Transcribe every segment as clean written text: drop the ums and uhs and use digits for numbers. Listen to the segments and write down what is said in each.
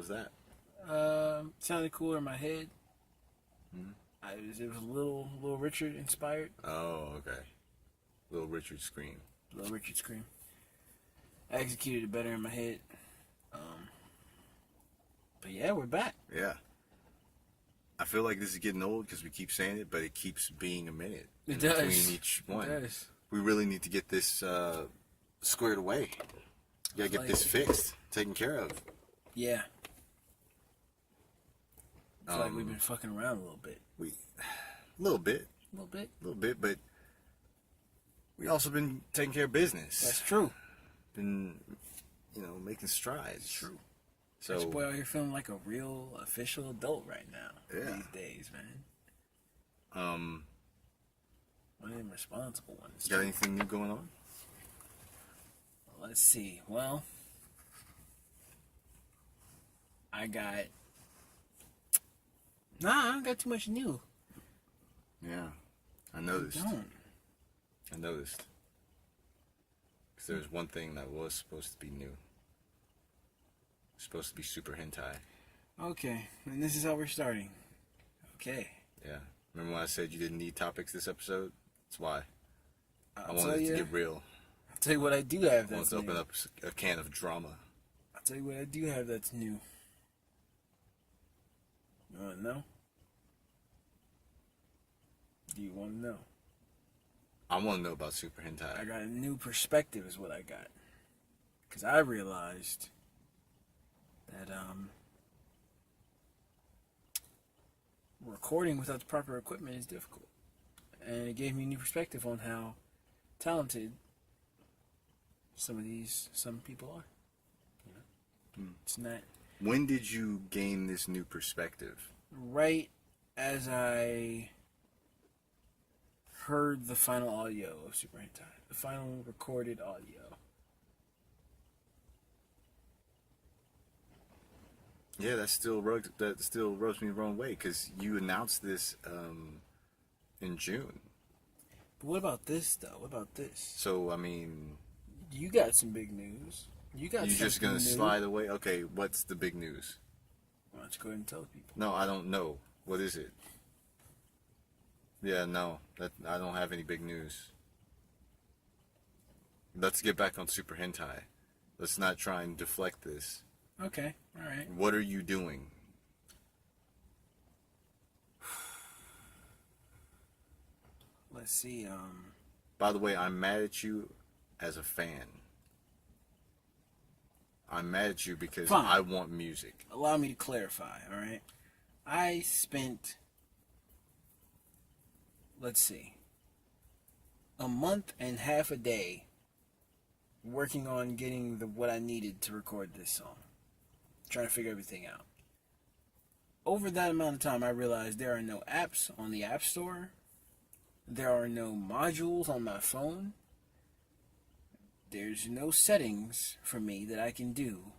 was that? Sounded cooler in my head. Hmm? It was a little Richard inspired. Oh, okay. Little Richard scream. Little Richard scream. I executed it better in my head. But yeah, we're back. Yeah. I feel like this is getting old because we keep saying it, but it keeps being a minute It does. between each one. It does. We really need to get this squared away. You gotta get this fixed, taken care of. Yeah. I feel like we've been fucking around a little bit. A little bit, but we also been taking care of business. That's true. Been, making strides. That's true. So Rich boy out here feeling like a real official adult right now. Yeah. These days, man. One of them responsible ones. Got anything new going on? Let's see. Well, I don't got too much new. Yeah, I noticed. I don't. I noticed. Because there's one thing that was supposed to be new. It's supposed to be super hentai. Okay, and this is how we're starting. Okay. Yeah. Remember when I said you didn't need topics this episode? That's why. I I'll wanted it to get real. I'll tell you what I do have I wanted that's to new. open up a can of drama. I'll tell you what I do have that's new. You want to know? Do you want to know? I want to know about super hentai. I got a new perspective is what I got. Because I realized that recording without the proper equipment is difficult. And it gave me a new perspective on how talented some people are. It's not... When did you gain this new perspective? Right as I heard the final audio of Super Hentai. The final recorded audio. Yeah, that still rubs me the wrong way because you announced this in June. But what about this, though? What about this? So, I mean... You got some big news. You just going to slide away? Okay, what's the big news? Why don't you go ahead and tell the people? No, I don't know. What is it? Yeah, no. I don't have any big news. Let's get back on Super Hentai. Let's not try and deflect this. Okay, alright. What are you doing? Let's see, By the way, I'm mad at you as a fan. I'm mad at you because Fine. I want music. Allow me to clarify, alright? I spent, let's see, a month and half a day working on getting what I needed to record this song. Trying to figure everything out. Over that amount of time, I realized there are no apps on the App Store. There are no modules on my phone. There's no settings for me that I can do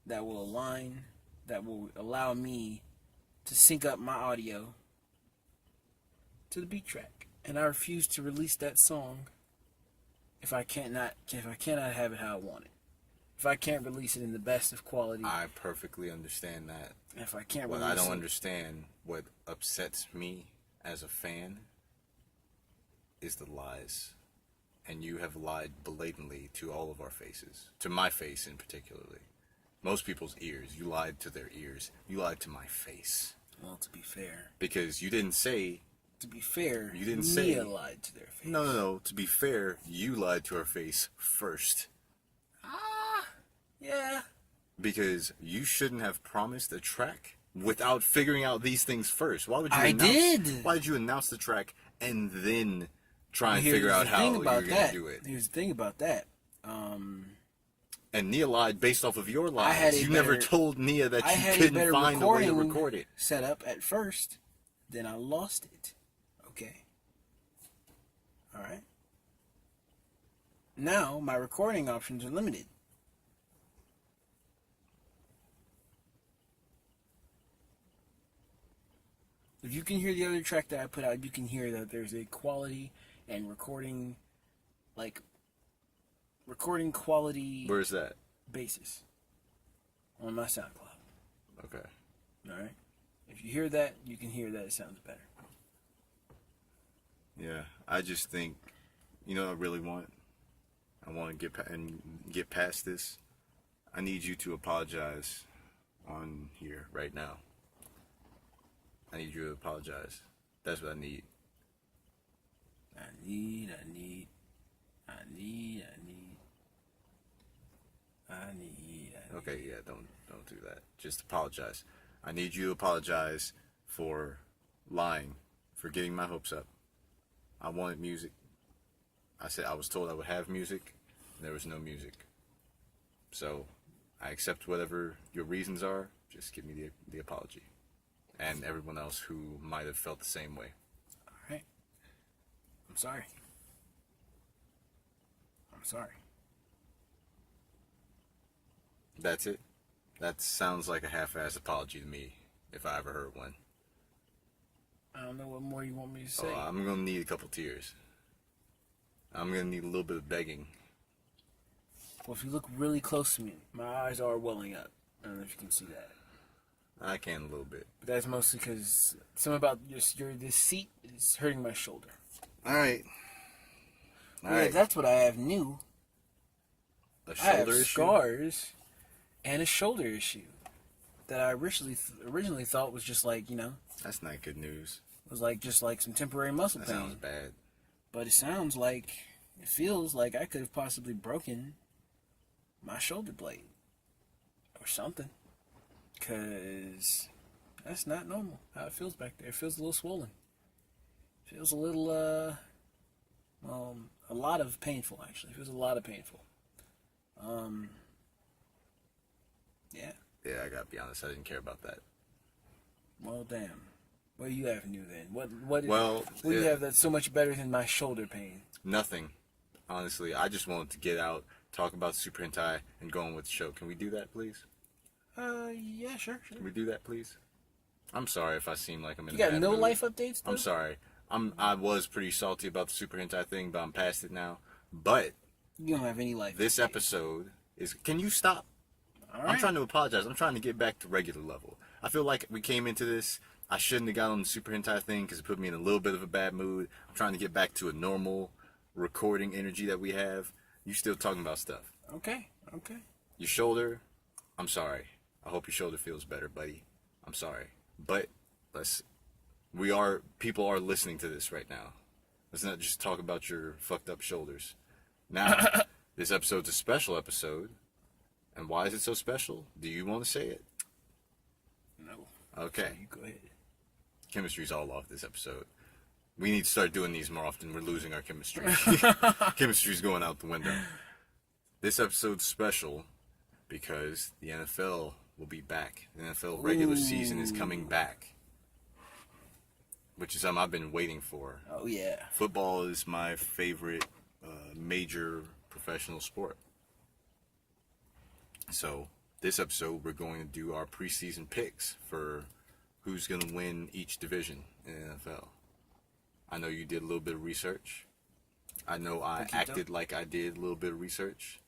that will allow me to sync up my audio to the beat track. And I refuse to release that song if I cannot have it how I want it. If I can't release it in the best of quality. I perfectly understand that. If I can't What release I don't it, understand, what upsets me as a fan, is the lies. And you have lied blatantly to all of our faces. To my face in particularly. Most people's ears. You lied to their ears. You lied to my face. Well, to be fair. Because you didn't say... To be fair, you didn't Mia say... lied to their face. No. To be fair, you lied to our face first. Yeah. Because you shouldn't have promised a track without figuring out these things first. Why would you Why did you announce the track and then try and figure out how you're going to do it? Here's the thing about that. And Nia lied based off of your lies. You never told Nia that you couldn't find a way to record it. Set up at first, then I lost it. Okay. All right. Now my recording options are limited. If you can hear the other track that I put out, you can hear that there's a quality and recording quality. Where's that? Basis on my SoundCloud. Okay. All right. If you hear that, you can hear that it sounds better. Yeah, I just think, you know what I really want? I want to get past this. I need you to apologize on here right now. I need you to apologize. That's what I need. I need. Okay, yeah, don't do that. Just apologize. I need you to apologize for lying, for getting my hopes up. I wanted music. I was told I would have music, and there was no music. So, I accept whatever your reasons are. Just give me the apology. And everyone else who might have felt the same way. All right. I'm sorry. That's it. That sounds like a half-assed apology to me, if I ever heard one. I don't know what more you want me to say. Oh, I'm gonna need a couple tears. I'm gonna need a little bit of begging. Well, if you look really close to me, my eyes are welling up. I don't know if you can see that. I can a little bit. But that's mostly because something about this seat is hurting my shoulder. All right. All right. That's what I have new. A shoulder I have issue? scars and a shoulder issue that I originally thought was just like, That's not good news. was like just like some temporary muscle That pain. sounds bad. But it feels like I could have possibly broken my shoulder blade or something. Because that's not normal how it feels back there. It feels a little swollen. It feels a little, a lot of painful, actually. It feels a lot of painful. Yeah. Yeah, I gotta be honest. I didn't care about that. Well, damn. What do you have new then? What do you yeah. have that's so much better than my shoulder pain? Nothing. Honestly, I just wanted to get out, talk about Super Hentai, and go on with the show. Can we do that, please? Yeah, sure. Can we do that, please? I'm sorry if I seem like I'm in You a got bad no mood. life updates, though? I'm sorry. I was pretty salty about the Super Hentai thing, but I'm past it now. But You don't have any life this updates. episode is... Can you stop? All right. I'm trying to apologize. I'm trying to get back to regular level. I feel like we came into this... I shouldn't have got on the Super Hentai thing because it put me in a little bit of a bad mood. I'm trying to get back to a normal recording energy that we have. You still talking about stuff. Okay. Your shoulder, I'm sorry. I hope your shoulder feels better, buddy. I'm sorry. But people are listening to this right now. Let's not just talk about your fucked up shoulders. Now, this episode's a special episode. And why is it so special? Do you want to say it? No. Okay. So you go ahead. Chemistry's all off this episode. We need to start doing these more often. We're losing our chemistry. Chemistry's going out the window. This episode's special because the NFL will be back. The NFL regular season is coming back. Which is something I've been waiting for. Oh, yeah. Football is my favorite major professional sport. So, this episode, we're going to do our preseason picks for who's going to win each division in the NFL. I know you did a little bit of research. I know I acted like I did a little bit of research.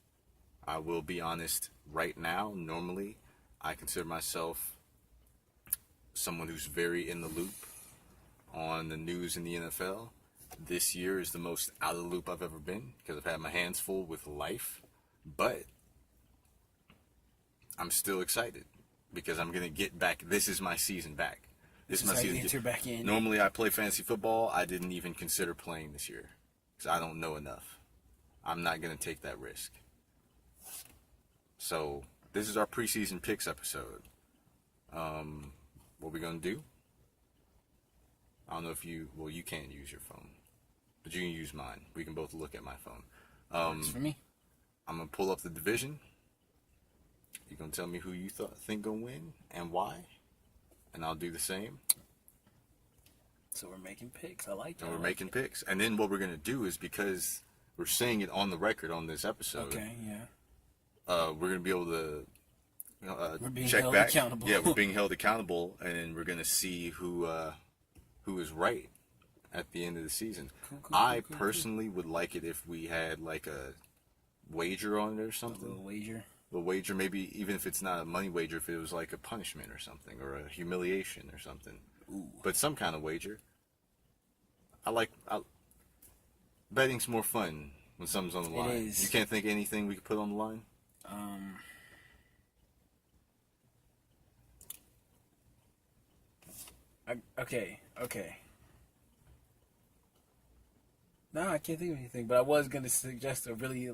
I will be honest right now. Normally, I consider myself someone who's very in the loop on the news in the NFL. This year is the most out of the loop I've ever been because I've had my hands full with life. But I'm still excited because I'm going to get back. This is my season back. This is my season. Enter back in. Normally I play fantasy football. I didn't even consider playing this year because I don't know enough. I'm not going to take that risk. So this is our preseason picks episode. What we're going to do, I don't know if you can't use your phone, but you can use mine. We can both look at my phone. Works for me. I'm going to pull up the division. You're going to tell me who you think going to win and why. And I'll do the same. So we're making picks. I like that. And we're making picks. And then what we're going to do is, because we're saying it on the record on this episode. Okay, yeah. We're going to be able to we're being check held back. accountable. Yeah, we're being held accountable. And then we're going to see who is right at the end of the season. Cool, personally would like it if we had like a wager on it or something. A little wager. A little wager, maybe even if it's not a money wager, if it was like a punishment or something, or a humiliation or something. Ooh. But some kind of wager. Betting's more fun when something's on the line. It is. You can't think of anything we could put on the line? Okay. No, I can't think of anything. But I was gonna suggest a really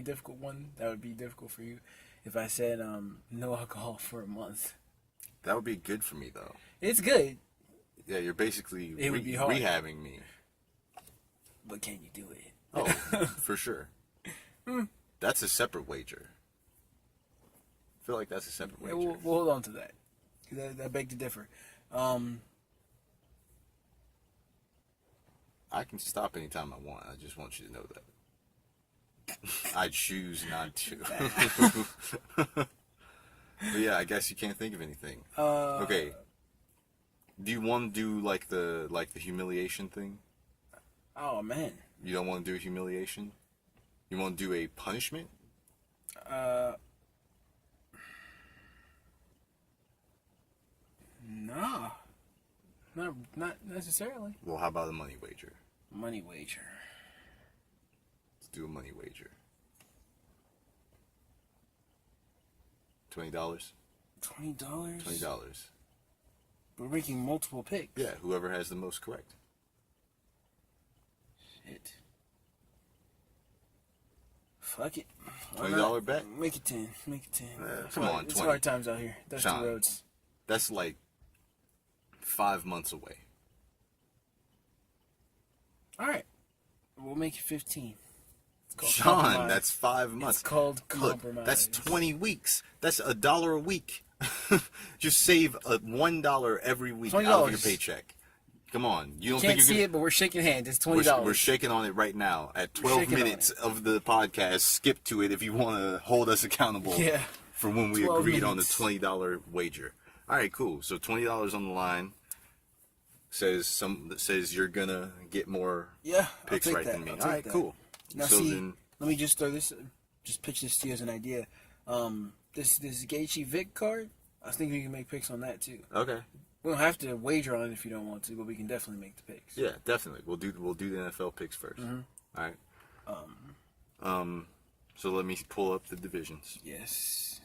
difficult one that would be difficult for you. If I said no alcohol for a month. That would be good for me, though. It's good. Yeah, you're basically It would be hard. rehabbing me. But can you do it? Oh, for sure. That's a separate wager. I feel like that's a separate wager. We'll hold on to that. That beg to differ. I can stop anytime I want. I just want you to know that. I choose not to. But yeah, I guess you can't think of anything. Okay. Do you want to do like the humiliation thing? Oh man. You don't want to do a humiliation? You want to do a punishment? No. Not necessarily. Well, how about a money wager? Money wager. Let's do a money wager. $20? $20? $20. We're making multiple picks. Yeah, whoever has the most correct. Shit. Fuck it. $20 bet? Make it 10. Make it 10. Come on, It's 20. hard times out here. That's Sean, the roads. That's like 5 months away. All right. We'll make it 15. It's called Sean, compromise. that's 5 months. It's called Look, compromise. that's 20 weeks. That's $1 a week. Just save $1 every week out of your $20. paycheck. Come on. You don't Can't think you're see gonna... it, but we're shaking hands. It's $20. We're shaking on it right now. At 12 shaking on minutes of the podcast, skip to it if you want to hold us accountable for when we 12 agreed on the minutes. $20 wager. All right, cool. So $20 on the line says you're gonna get more picks I'll take right that. than me. I'll All take right, that. cool. Now So see, then, let me just pitch this to you as an idea. This Gaethje Vic card, I was thinking we can make picks on that too. okay. We don't have to wager on it if you don't want to, but we can definitely make the picks. Yeah, definitely. We'll do the NFL picks 1st. All right. So let me pull up the divisions. Yes,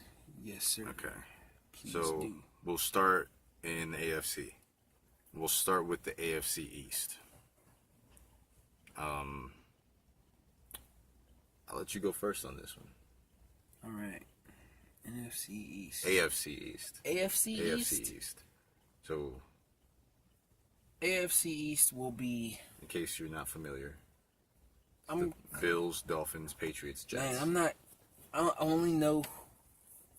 sir. Okay. Please So do. we'll start in the AFC. We'll start with the AFC East. I'll let you go first on this one. All right. NFC East. AFC East. AFC AFC East. So, AFC East will be. in case you're not familiar, I'm the Bills, Dolphins, Patriots, Jets. man. I'm not. I only know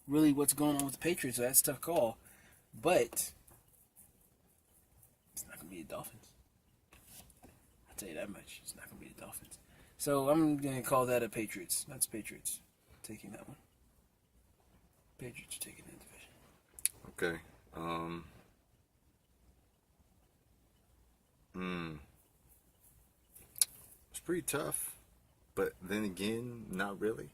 really what's going on with the Patriots. So that's a tough call, but it's not gonna be the Dolphins. I'll tell you that much. It's not gonna be the Dolphins. So I'm gonna call that a Patriots. That's Patriots taking that one. Patriots are taking that division. Okay. It's pretty tough, but then again, not really,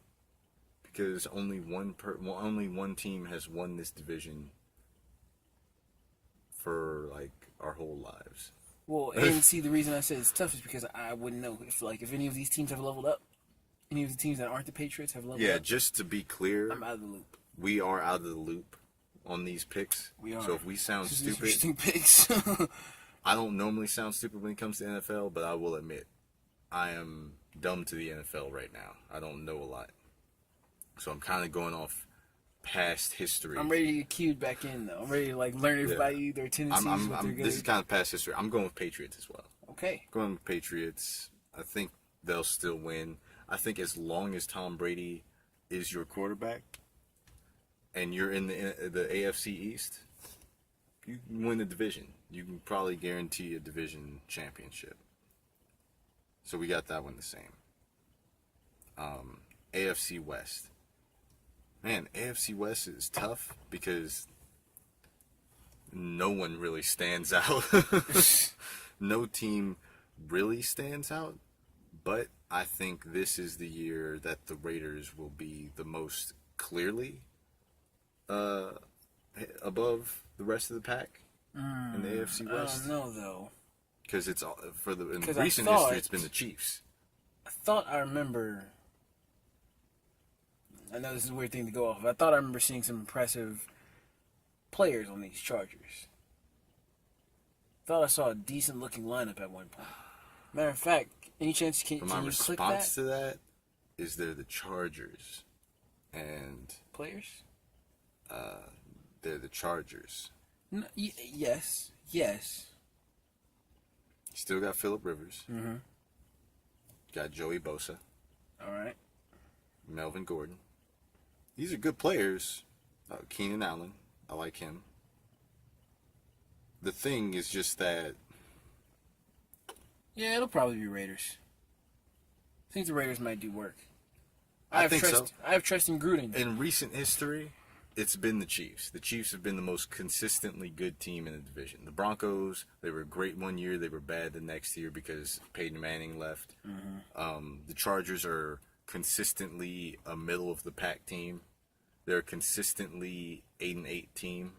because only one team has won this division for like our whole lives. Well, and see, the reason I said it's tough is because I wouldn't know if any of these teams have leveled up. Any of the teams that aren't the Patriots have leveled up. Yeah, just to be clear, I'm out of the loop. we are out of the loop on these picks. We are. So if we sound This is stupid, interesting picks. I don't normally sound stupid when it comes to NFL, but I will admit, I am dumb to the NFL right now. I don't know a lot. So I'm kind of going off past history. I'm ready to get cued back in, though. I'm ready to learn everybody, their tendencies, what they're good this is kind of past history. I'm going with Patriots as well. Okay. Going with Patriots. I think they'll still win. I think as long as Tom Brady is your quarterback and you're in the AFC East, you can win the division. You can probably guarantee a division championship. So we got that one the same. AFC West. Man, AFC West is tough because no one really stands out. No team really stands out, but I think this is the year that the Raiders will be the most clearly above the rest of the pack in the AFC West? I don't know, though. Because it's all, in Because recent history, it's been the Chiefs. I thought I remember. I know this is a weird thing to go off of. I thought I remember seeing some impressive players on these Chargers. Thought I saw a decent looking lineup at one point. Matter of fact, any chance can But my you click response that? to that is they're the Chargers. And Players? they're the Chargers. No, yes. Yes. You still got Phillip Rivers. Mm-hmm. Got Joey Bosa. Alright. Melvin Gordon. These are good players. Keenan Allen. I like him. The thing is just that... Yeah, it'll probably be Raiders. I think the Raiders might do work. I think so. I have trust in Gruden. In recent history, it's been the Chiefs. The Chiefs have been the most consistently good team in the division. The Broncos, they were great one year. They were bad the next year because Peyton Manning left. Mm-hmm. The Chargers are consistently a middle-of-the-pack team. They're a consistently 8-8 team.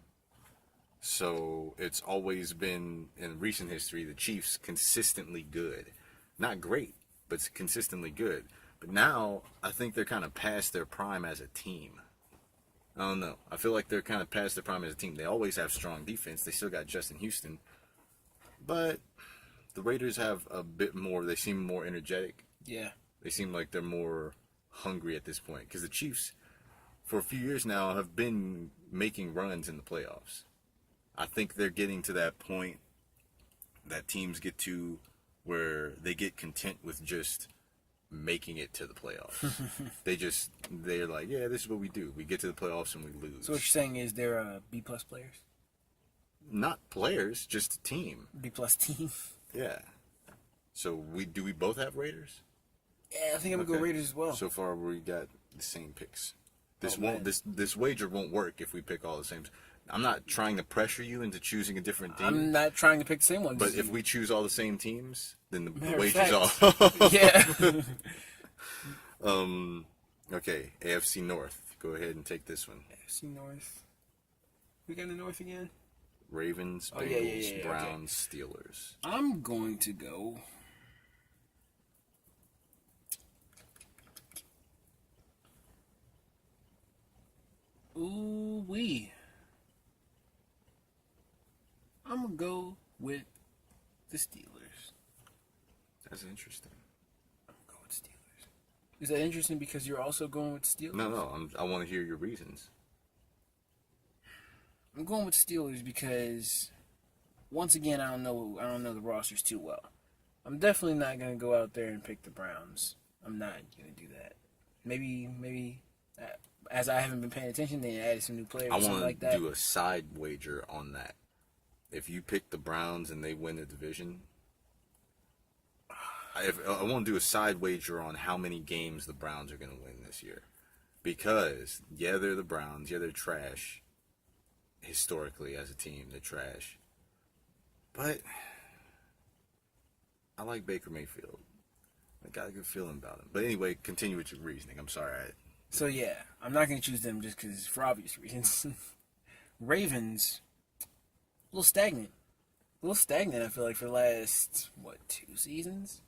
So it's always been, in recent history, the Chiefs consistently good. Not great, but consistently good. But now, I think they're kind of past their prime as a team. I don't know. I feel like they're kind of past their prime as a team. They always have strong defense. They still got Justin Houston. But the Raiders have a bit more, they seem more energetic. Yeah. They seem like they're more hungry at this point. Because the Chiefs, for a few years now, have been making runs in the playoffs. I think they're getting to that point that teams get to where they get content with just making it to the playoffs. They're like, yeah, this is what we do. We get to the playoffs and we lose. So what you're saying is they're B-plus players? Not players, just a team. B-plus team? Yeah. So do we both have Raiders? Yeah, I think I'm going to go Raiders as well. So far we got the same picks. This man. This wager won't work if we pick all the same. I'm not trying to pressure you into choosing a different team. I'm not trying to pick the same ones. But if we choose all the same teams, then the Matter of wager's fact, off. Yeah. Okay, AFC North. Go ahead and take this one. AFC North. We got the North again? Ravens, Oh, Bengals, yeah, Browns, Steelers. I'm going to go... Ooh-wee. I'm going to go with the Steelers. That's interesting. I'm going with Steelers. Is that interesting because you're also going with Steelers? No. I want to hear your reasons. I'm going with Steelers because, once again, I don't know the rosters too well. I'm definitely not going to go out there and pick the Browns. I'm not going to do that. Maybe, as I haven't been paying attention, they added some new players or something like that. I want to do a side wager on that. If you pick the Browns and they win the division, I want to do a side wager on how many games the Browns are going to win this year. Because, yeah, they're the Browns. Yeah, they're trash. Historically, as a team, they're trash. But I like Baker Mayfield. I got a good feeling about him. But anyway, continue with your reasoning. I'm sorry. So, yeah, I'm not going to choose them just because for obvious reasons. Ravens, a little stagnant. I feel like, for the last, 2 seasons?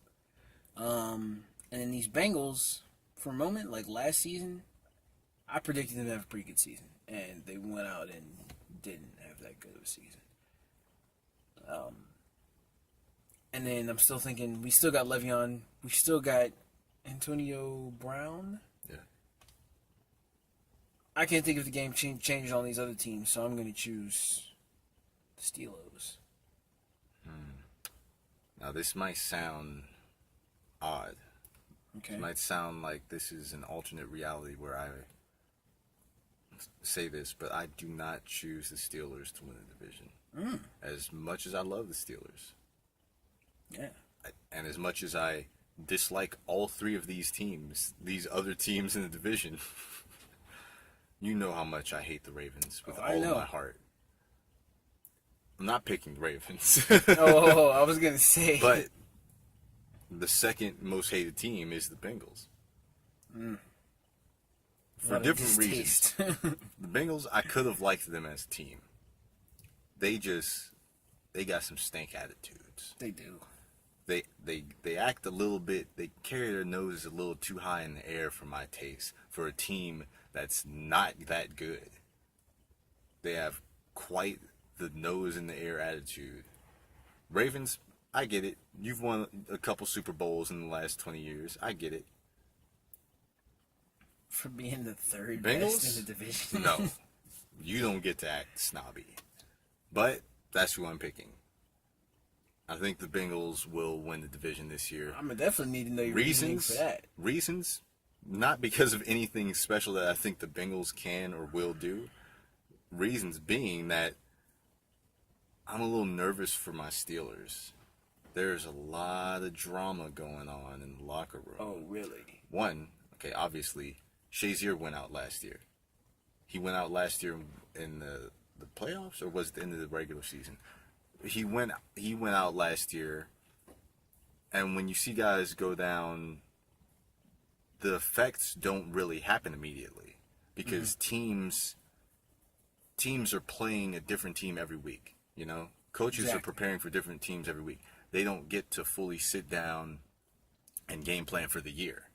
And then these Bengals, for a moment, like last season, I predicted them to have a pretty good season. And they went out and didn't have that good of a season. And then I'm still thinking, we still got Le'Veon. We still got Antonio Brown. Yeah. I can't think of the game changes on these other teams, so I'm going to choose the Steelers. Now, this might sound odd. Okay. It might sound like this is an alternate reality where I say this, but I do not choose the Steelers to win the division. As much as I love the Steelers. Yeah. And as much as I dislike all 3 of these teams, these other teams in the division, you know how much I hate the Ravens with all of my heart. I'm not picking the Ravens. I was going to say. But the second most hated team is the Bengals. for different reasons. The Bengals, I could have liked them as a team. They got some stank attitudes. They do. They act a little bit, they carry their noses a little too high in the air for my taste, for a team that's not that good. They have quite the nose in the air attitude. Ravens, I get it. You've won a couple Super Bowls in the last 20 years. I get it. For being the third Bengals? best in the division. No. You don't get to act snobby. But that's who I'm picking. I think the Bengals will win the division this year. I'm gonna definitely need to know your reasoning for that. Reasons? Not because of anything special that I think the Bengals can or will do. Reasons being that I'm a little nervous for my Steelers. There's a lot of drama going on in the locker room. Oh, really? One, okay, obviously, Shazier went out last year. He went out last year in the playoffs, or was it the end of the regular season? He went out last year, and when you see guys go down, the effects don't really happen immediately because teams are playing a different team every week. You know, coaches are preparing for different teams every week. They don't get to fully sit down and game plan for the year.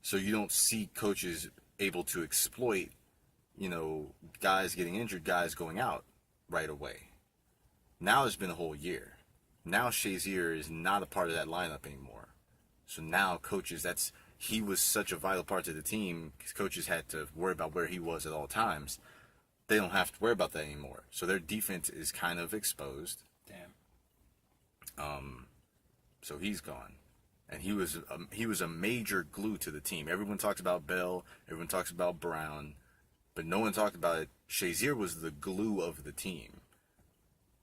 So you don't see coaches able to exploit, you know, guys getting injured, guys going out right away. Now it's been a whole year. Now Shazier is not a part of that lineup anymore. So now coaches, he was such a vital part to the team because coaches had to worry about where he was at all times. They don't have to worry about that anymore. So their defense is kind of exposed. Damn. So he's gone. And he was a major glue to the team. Everyone talks about Bell, everyone talks about Brown, but no one talked about it. Shazier was the glue of the team.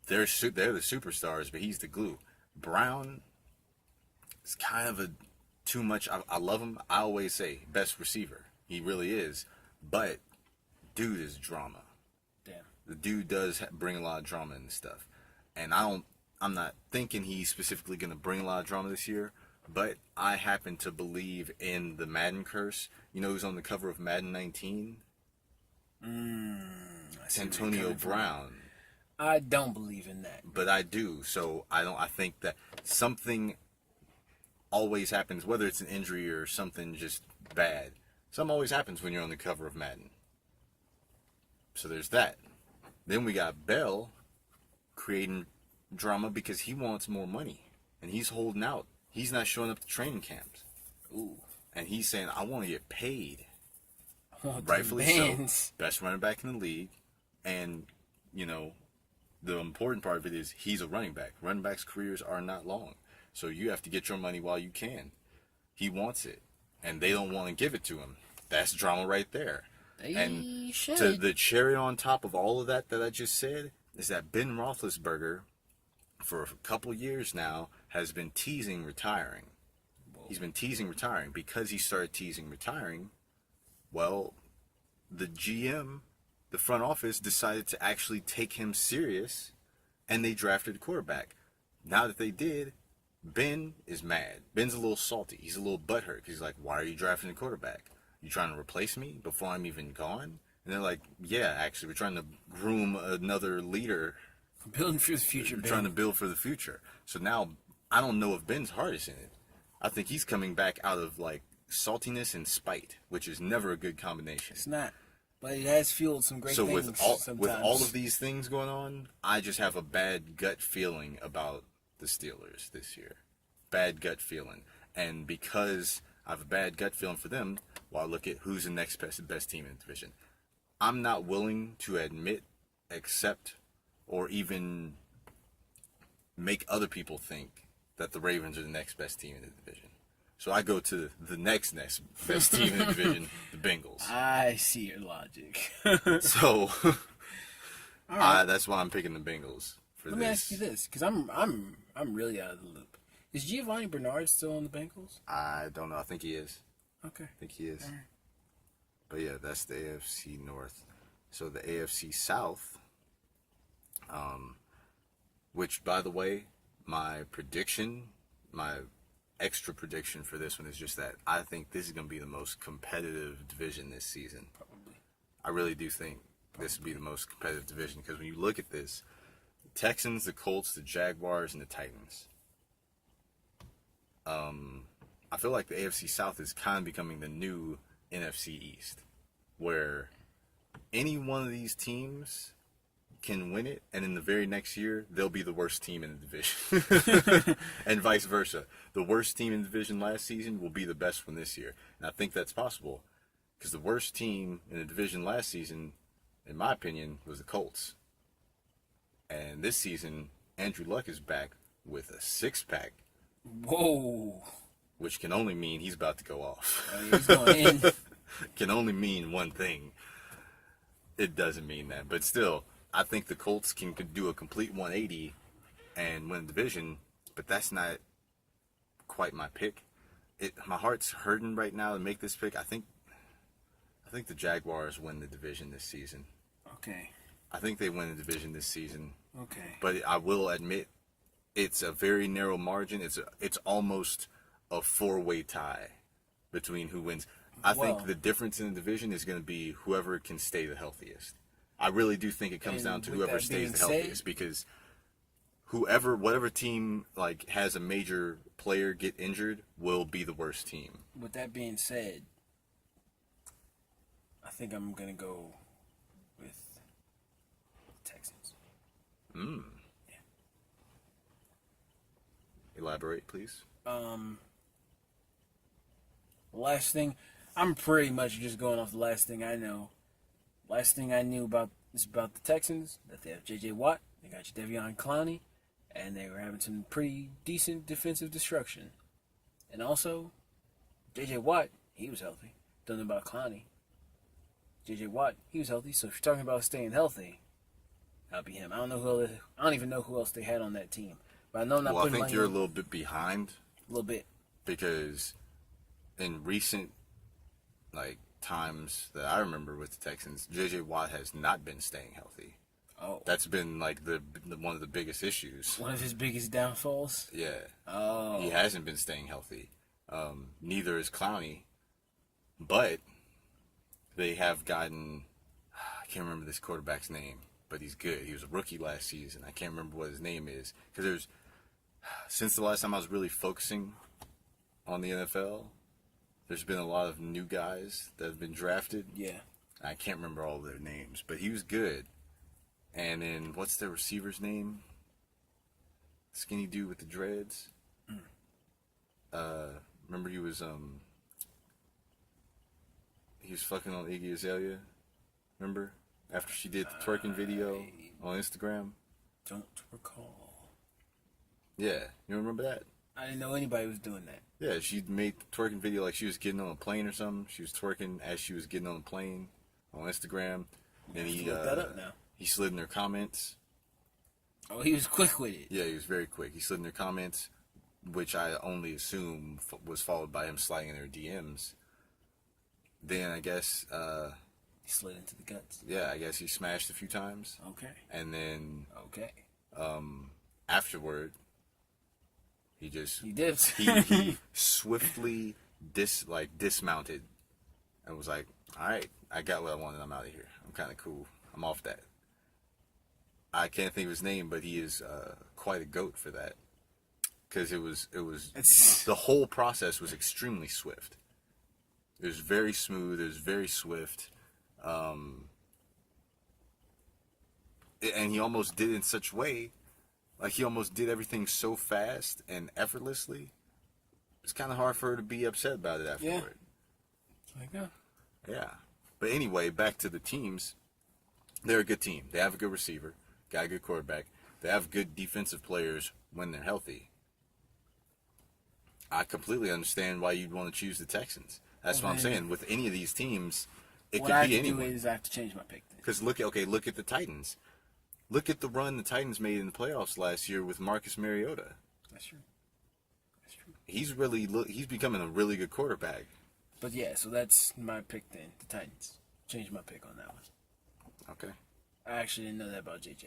They're the superstars, but he's the glue. Brown is kind of a too much. I love him. I always say best receiver. He really is. But dude is drama. Damn. The dude does bring a lot of drama and stuff. And I'm not thinking he's specifically going to bring a lot of drama this year, but I happen to believe in the Madden curse. You know who's on the cover of Madden 19? Antonio Brown. I don't believe in that. But I do. So I think that something always happens, whether it's an injury or something just bad. Something always happens when you're on the cover of Madden. So there's that. Then we got Bell creating drama because he wants more money. And he's holding out. He's not showing up to training camps. Ooh. And he's saying, I want to get paid. Oh, Rightfully so. Best running back in the league. And, you know, the important part of it is he's a running back. Running backs' careers are not long. So you have to get your money while you can. He wants it. And they don't want to give it to him. That's drama right there. They should. To the cherry on top of all of that I just said is that Ben Roethlisberger, for a couple years now, has been teasing retiring. Whoa. He's been teasing retiring. Because he started teasing retiring, well, the GM, the front office, decided to actually take him serious, and they drafted a quarterback. Now that they did, Ben is mad. Ben's a little salty. He's a little butthurt because he's like, why are you drafting a quarterback? You trying to replace me before I'm even gone? And they're like, yeah, actually, we're trying to groom another leader. Building for the future, Ben. Trying to build for the future. So now, I don't know if Ben's heart is in it. I think he's coming back out of, like, saltiness and spite, which is never a good combination. It's not. But it has fueled some great things with all of these things going on, I just have a bad gut feeling about the Steelers this year. Bad gut feeling. And because I have a bad gut feeling for them, well, I look at who's the next best team in the division. I'm not willing to admit, accept, or even make other people think that the Ravens are the next best team in the division. So I go to the next best team in the division, the Bengals. I see your logic. So right. That's why I'm picking the Bengals for Let me ask you this, because I'm really out of the loop. Is Giovanni Bernard still on the Bengals? I don't know. I think he is. Okay. I think he is. Right. But yeah, that's the AFC North. So the AFC South, which, by the way, my prediction, my extra prediction for this one is just that I think this is going to be the most competitive division this season. Probably. I really do think this would be the most competitive division because when you look at this, the Texans, the Colts, the Jaguars, and the Titans. I feel like the AFC South is kind of becoming the new NFC East, where any one of these teams can win it, and in the very next year, they'll be the worst team in the division. And vice versa. The worst team in the division last season will be the best one this year. And I think that's possible, because the worst team in the division last season, in my opinion, was the Colts. And this season, Andrew Luck is back with a six-pack. Whoa. Which can only mean he's about to go off. He's going in. Can only mean one thing. It doesn't mean that. But still, I think the Colts can do a complete 180 and win the division. But that's not quite my pick. My heart's hurting right now to make this pick. I think the Jaguars win the division this season. Okay. I think they win the division this season. Okay. But I will admit, it's a very narrow margin. It's almost a four-way tie between who wins. I think the difference in the division is going to be whoever can stay the healthiest. I really do think it comes down to whoever stays the healthiest, because whatever team like has a major player get injured will be the worst team. With that being said, I think I'm going to go with the Texans. Yeah. Elaborate, please. Last thing, I'm pretty much just going off the last thing I know. Last thing I knew about the Texans, that they have J.J. Watt, they got Jadeveon Clowney, and they were having some pretty decent defensive destruction. And also, J.J. Watt, he was healthy. Don't know about Clowney. J.J. Watt, he was healthy. So if you're talking about staying healthy, that'll be him. I don't even know who else they had on that team. But I know I'm not putting I think you're a little bit behind. A little bit. Because in recent times that I remember with the Texans, J.J. Watt has not been staying healthy. Oh. That's been the one of the biggest issues. One of his biggest downfalls? Yeah. Oh. He hasn't been staying healthy. Neither is Clowney. But they have gotten, I can't remember this quarterback's name, but he's good. He was a rookie last season. I can't remember what his name is. Because since the last time I was really focusing on the NFL, there's been a lot of new guys that have been drafted. Yeah. I can't remember all of their names, but he was good. And then, what's their receiver's name? Skinny dude with the dreads. Remember he was fucking on Iggy Azalea. Remember? After she did the twerking video on Instagram. Don't recall. Yeah, you remember that? I didn't know anybody was doing that. Yeah, she made the twerking video like she was getting on a plane or something. She was twerking as she was getting on the plane on Instagram. And he look that up now. He slid in their comments. Oh, he was quick with it. Yeah, he was very quick. He slid in their comments, which I only assume was followed by him sliding in their DMs. Then I guess he slid into the guts. Yeah, I guess he smashed a few times. Okay. And then afterward, he dipped. he swiftly dismounted and was like, "All right, I got what I wanted. I'm out of here. I'm kind of cool. I'm off that." I can't think of his name, but he is quite a goat for that, because it was the whole process was extremely swift. It was very smooth. It was very swift. And he almost did it in such a way, he almost did everything so fast and effortlessly. It's kind of hard for her to be upset about it afterward. Yeah. Yeah. But anyway, back to the teams. They're a good team. They have a good receiver, got a good quarterback. They have good defensive players when they're healthy. I completely understand why you'd want to choose the Texans. That's what I'm saying. With any of these teams, it could be anyone. What I have to do is I have to change my pick. Because look at the Titans. Look at the run the Titans made in the playoffs last year with Marcus Mariota. That's true. He's becoming a really good quarterback. But yeah, so that's my pick then. The Titans. Change my pick on that one. Okay. I actually didn't know that about JJ.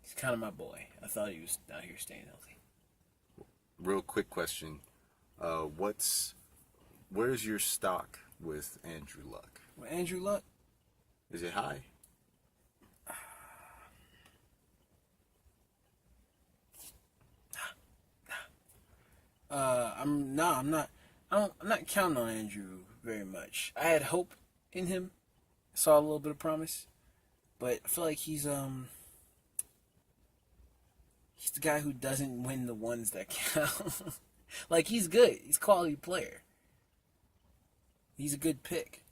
He's kind of my boy. I thought he was out here staying healthy. real quick question. Where's your stock with Andrew Luck? With Andrew Luck? Is it high? I'm not counting on Andrew very much. I had hope in him. Saw a little bit of promise. But I feel like he's the guy who doesn't win the ones that count. Like, he's good. He's a quality player. He's a good pick.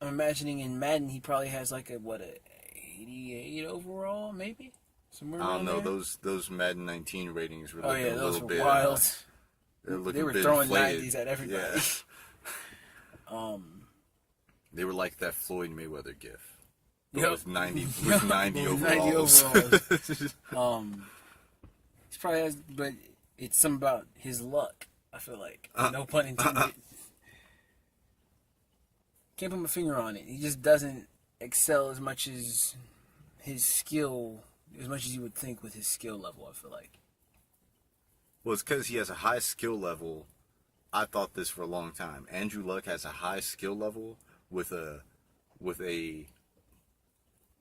I'm imagining in Madden he probably has like a 88 overall, maybe? Somewhere I don't know. there? Those Madden 19 ratings were Oh looking yeah, a those little were bit wild. they were a bit throwing inflated. 90s at everybody. Yeah. They were like that Floyd Mayweather gif. Yep. With 90 overalls. 90 overalls. He probably has, but it's something about his luck. I feel like no pun intended. Can't put my finger on it. He just doesn't excel as much as his skill, as much as you would think with his skill level. I feel like. Well, it's because he has a high skill level. I thought this for a long time. Andrew Luck has a high skill level with a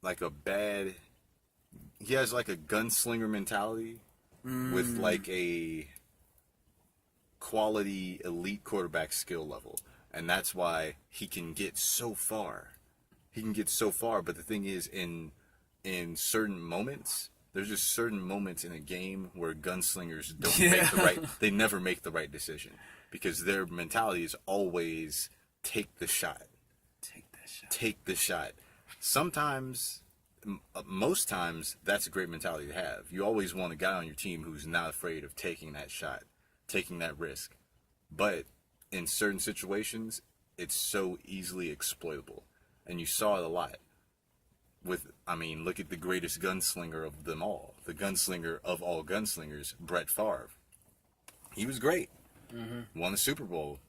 like a bad. He has like a gunslinger mentality with like a quality elite quarterback skill level, and that's why he can get so far. He can get so far, but the thing is, in certain moments, there's just certain moments in a game where gunslingers don't make the right. They never make the right decision because their mentality is always take the shot. Take the shot. Sometimes, most times, that's a great mentality to have. You always want a guy on your team who's not afraid of taking that shot, taking that risk. But in certain situations, it's so easily exploitable. And you saw it a lot. Look at the greatest gunslinger of them all. The gunslinger of all gunslingers, Brett Favre. He was great. Won a Super Bowl.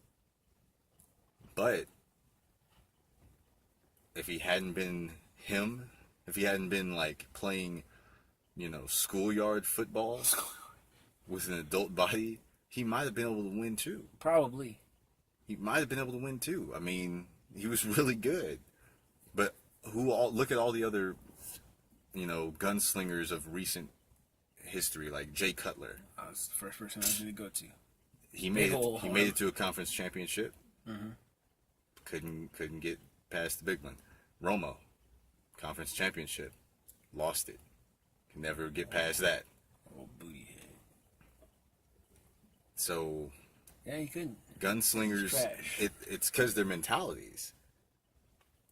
But if he hadn't been him, if he hadn't been like playing, schoolyard football with an adult body, he might have been able to win too. Probably. He might have been able to win too. I mean, he was really good. But look at all the other, gunslingers of recent history, like Jay Cutler. I was the first person I was going to go to. He made it to a conference championship. Couldn't get past the big one. Romo, conference championship, lost it. Can never get past that. Old booty head. So, yeah, he couldn't. Gunslingers, it's because their mentalities.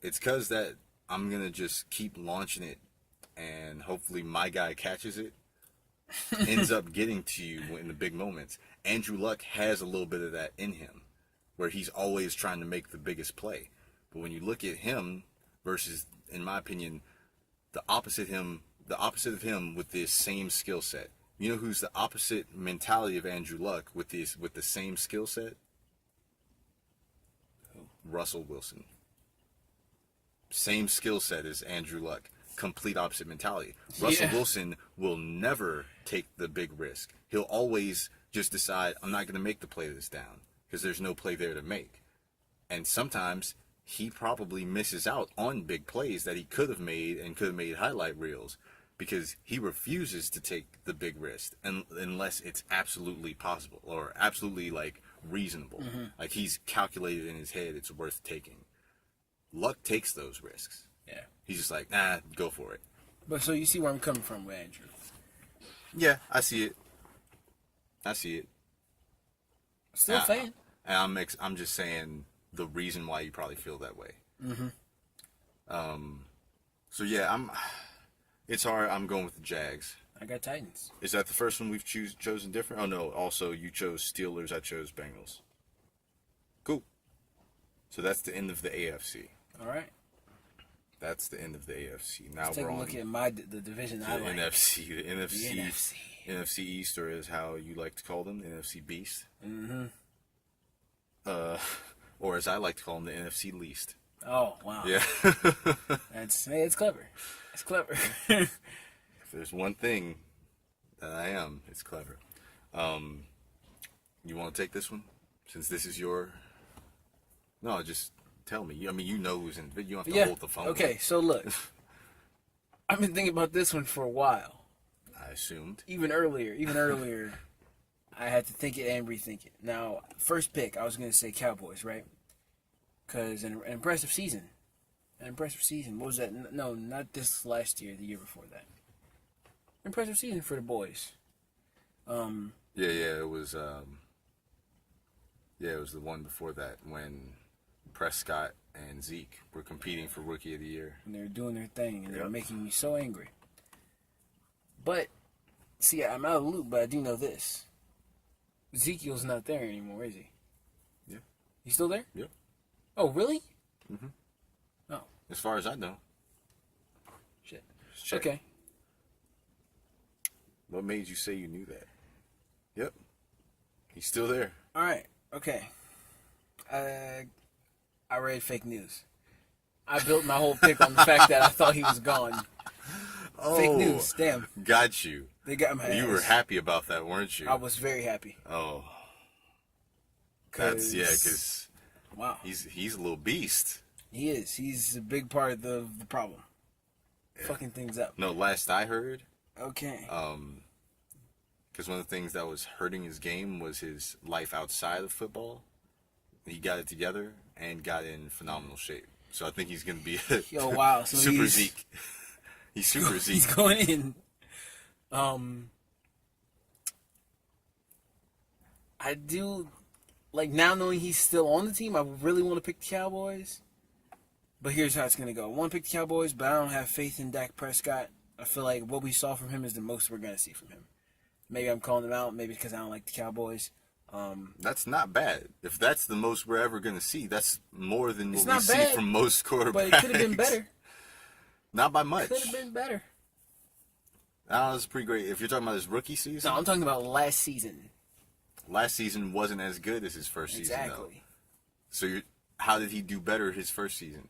It's because that I'm gonna just keep launching it, and hopefully my guy catches it, ends up getting to you in the big moments. Andrew Luck has a little bit of that in him, where he's always trying to make the biggest play. But when you look at him versus, in my opinion, the opposite of him with this same skill set. You know who's the opposite mentality of Andrew Luck with the same skill set? Russell Wilson. Same skill set as Andrew Luck. Complete opposite mentality. Russell Wilson will never take the big risk. He'll always just decide, I'm not going to make the play that's down because there's no play there to make. And sometimes he probably misses out on big plays that he could have made and could have made highlight reels because he refuses to take the big risk unless it's absolutely possible or absolutely reasonable. Like he's calculated in his head it's worth taking. Luck takes those risks. Yeah. He's just like, nah, go for it. But so you see where I'm coming from with Andrew. Yeah, I see it. Still a fan. And I'm just saying the reason why you probably feel that way. So yeah, it's hard. I'm going with the Jags. I got Titans. Is that the first one we've chosen different? Oh no, also you chose Steelers, I chose Bengals. Cool. So that's the end of the AFC. All right. That's the end of the AFC. Now Let's take a look at the division I like. NFC. The NFC. The NFC. NFC East, or is how you like to call them, the NFC Beast. Or as I like to call them, the NFC Least. Oh, wow. Yeah. It's clever. It's clever. If there's one thing that I am, it's clever. You want to take this one? Since this is your... No, just tell me. I mean, you know who's in... You don't have to hold the phone. Okay, so look. I've been thinking about this one for a while. I assumed. Even earlier, I had to think it and rethink it. Now, first pick, I was going to say Cowboys, right? Because an impressive season. What was that? No, not this last year, the year before that. Impressive season for the boys. It was... it was the one before that when Prescott and Zeke were competing for Rookie of the Year. And they're doing their thing, and they're making me so angry. But, see, I'm out of the loop, but I do know this. Ezekiel's not there anymore, is he? Yeah. He's still there? Yeah. Oh, really? Mm-hmm. Oh. As far as I know. Shit. Check. Okay. What made you say you knew that? Yep. He's still there. All right. Okay. I read fake news. I built my whole pick on the fact that I thought he was gone. Oh, fake news. Damn. Got you. They got my ass. You were happy about that, weren't you? I was very happy. Oh. Because wow. He's a little beast. He is. He's a big part of the problem. Yeah. Fucking things up. No, last I heard. Okay. Because one of the things that was hurting his game was his life outside of football. He got it together and got in phenomenal shape. So I think he's going to be wow. So super Zeke. He's super Zeke. He's going in. I do, like, now knowing he's still on the team, I really want to pick the Cowboys. But here's how it's going to go. I want to pick the Cowboys, but I don't have faith in Dak Prescott. I feel like what we saw from him is the most we're going to see from him. Maybe I'm calling him out. Maybe because I don't like the Cowboys. That's not bad. If that's the most we're ever going to see, that's more than what we see bad, from most quarterbacks. But it could have been better. Not by much. Could have been better. That was pretty great. If you're talking about his rookie season. No, I'm talking about last season. Last season wasn't as good as his first season, though. Exactly. So how did he do better his first season?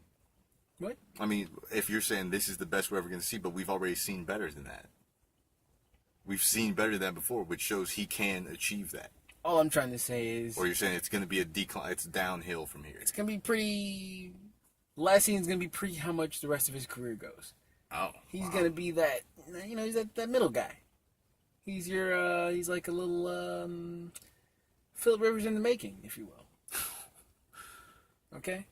What? I mean, if you're saying this is the best we're ever going to see, but we've already seen better than that. We've seen better than that before, which shows he can achieve that. All I'm trying to say is... Or you're saying it's going to be a decline, it's downhill from here. It's going to be pretty... Last season's going to be pretty how much the rest of his career goes. Oh. He's going to be that, he's that middle guy. He's he's like a little, Phillip Rivers in the making, if you will. Okay?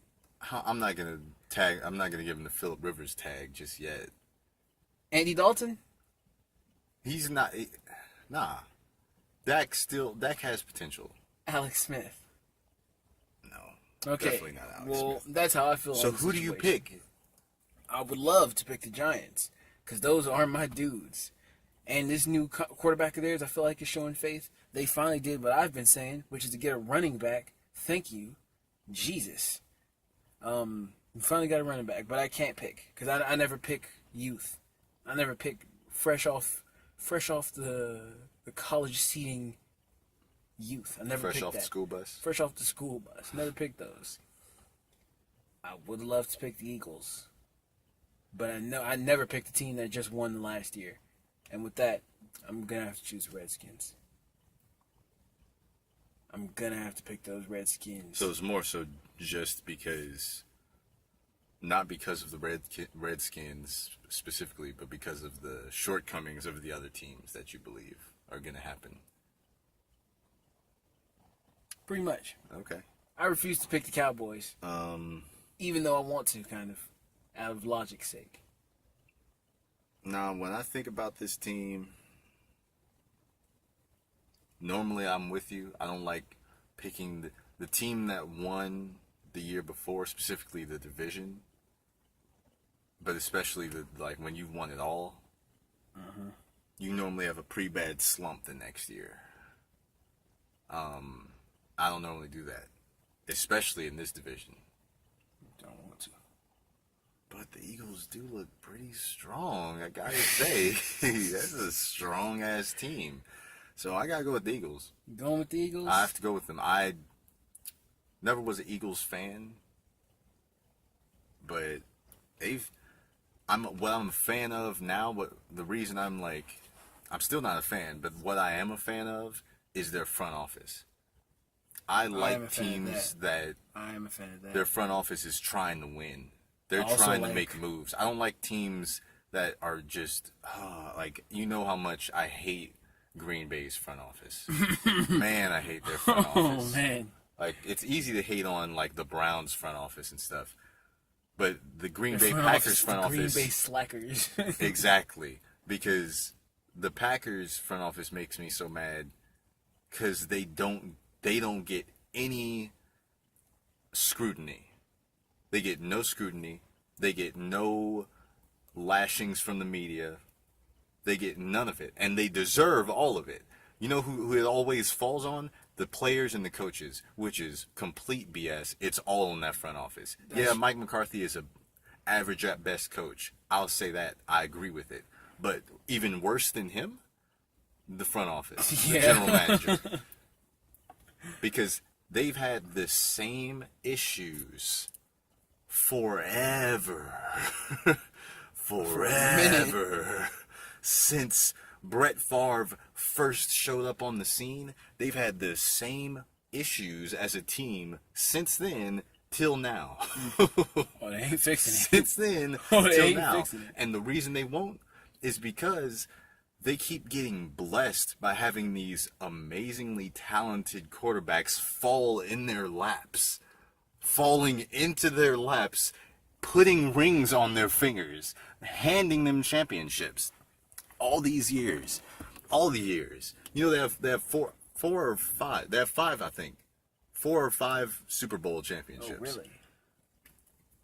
I'm not going to give him the Phillip Rivers tag just yet. Andy Dalton? He's not, nah. Dak has potential. Alex Smith. No. Okay. Definitely not Alex Smith. That's how I feel. So who do you pick? I would love to pick the Giants because those are my dudes. And this new quarterback of theirs, I feel like is showing faith. They finally did what I've been saying, which is to get a running back. Thank you, Jesus. We finally got a running back, but I can't pick because I never pick youth. I never pick fresh off the college seating youth. I never fresh picked off that. the school bus. Fresh off the school bus. Never picked those. I would love to pick the Eagles, but I never picked the team that just won last year. And with that, I'm gonna have to choose the Redskins. I'm gonna have to pick those Redskins. So it's more so just because, not because of the Redskins specifically, but because of the shortcomings of the other teams that you believe are gonna happen. Pretty much. Okay. I refuse to pick the Cowboys. Even though I want to, kind of, out of logic's sake. Now, when I think about this team, normally I'm with you. I don't like picking the team that won the year before, specifically the division, but especially when you've won it all. Uh-huh. You normally have a pretty bad slump the next year. I don't normally do that, especially in this division. Don't want to. But the Eagles do look pretty strong, I gotta say. That's a strong-ass team. So I gotta go with the Eagles. You going with the Eagles? I have to go with them. I never was an Eagles fan, but what I'm a fan of now, but the reason I'm still not a fan, but what I am a fan of is their front office. I like teams that I am a fan of that. their front office is trying to win. They're trying to make moves. I don't like teams that are just like, you know how much I hate Green Bay's front office. Man, I hate their front office. Oh man. Like, it's easy to hate on like the Browns front office and stuff, but the Green Bay front Packers office, front office, Green Bay slackers. exactly, because the Packers front office makes me so mad because they don't get any scrutiny. They get no scrutiny. They get no lashings from the media. They get none of it, and they deserve all of it. You know who it always falls on? The players and the coaches, which is complete BS. It's all in that front office. Yeah, Mike McCarthy is a average at best coach. I'll say that. I agree with it. But even worse than him, the front office, the general manager. Because they've had the same issues forever. Forever. Since Brett Favre first showed up on the scene, they've had the same issues as a team since then till now. Oh, they ain't fixing it. Since then till now. And the reason they won't is because they keep getting blessed by having these amazingly talented quarterbacks fall in their laps. Falling into their laps, putting rings on their fingers, handing them championships. All these years. All the years. You know, they have four or five. They have five, I think. 4 or 5 Super Bowl championships. Oh, really?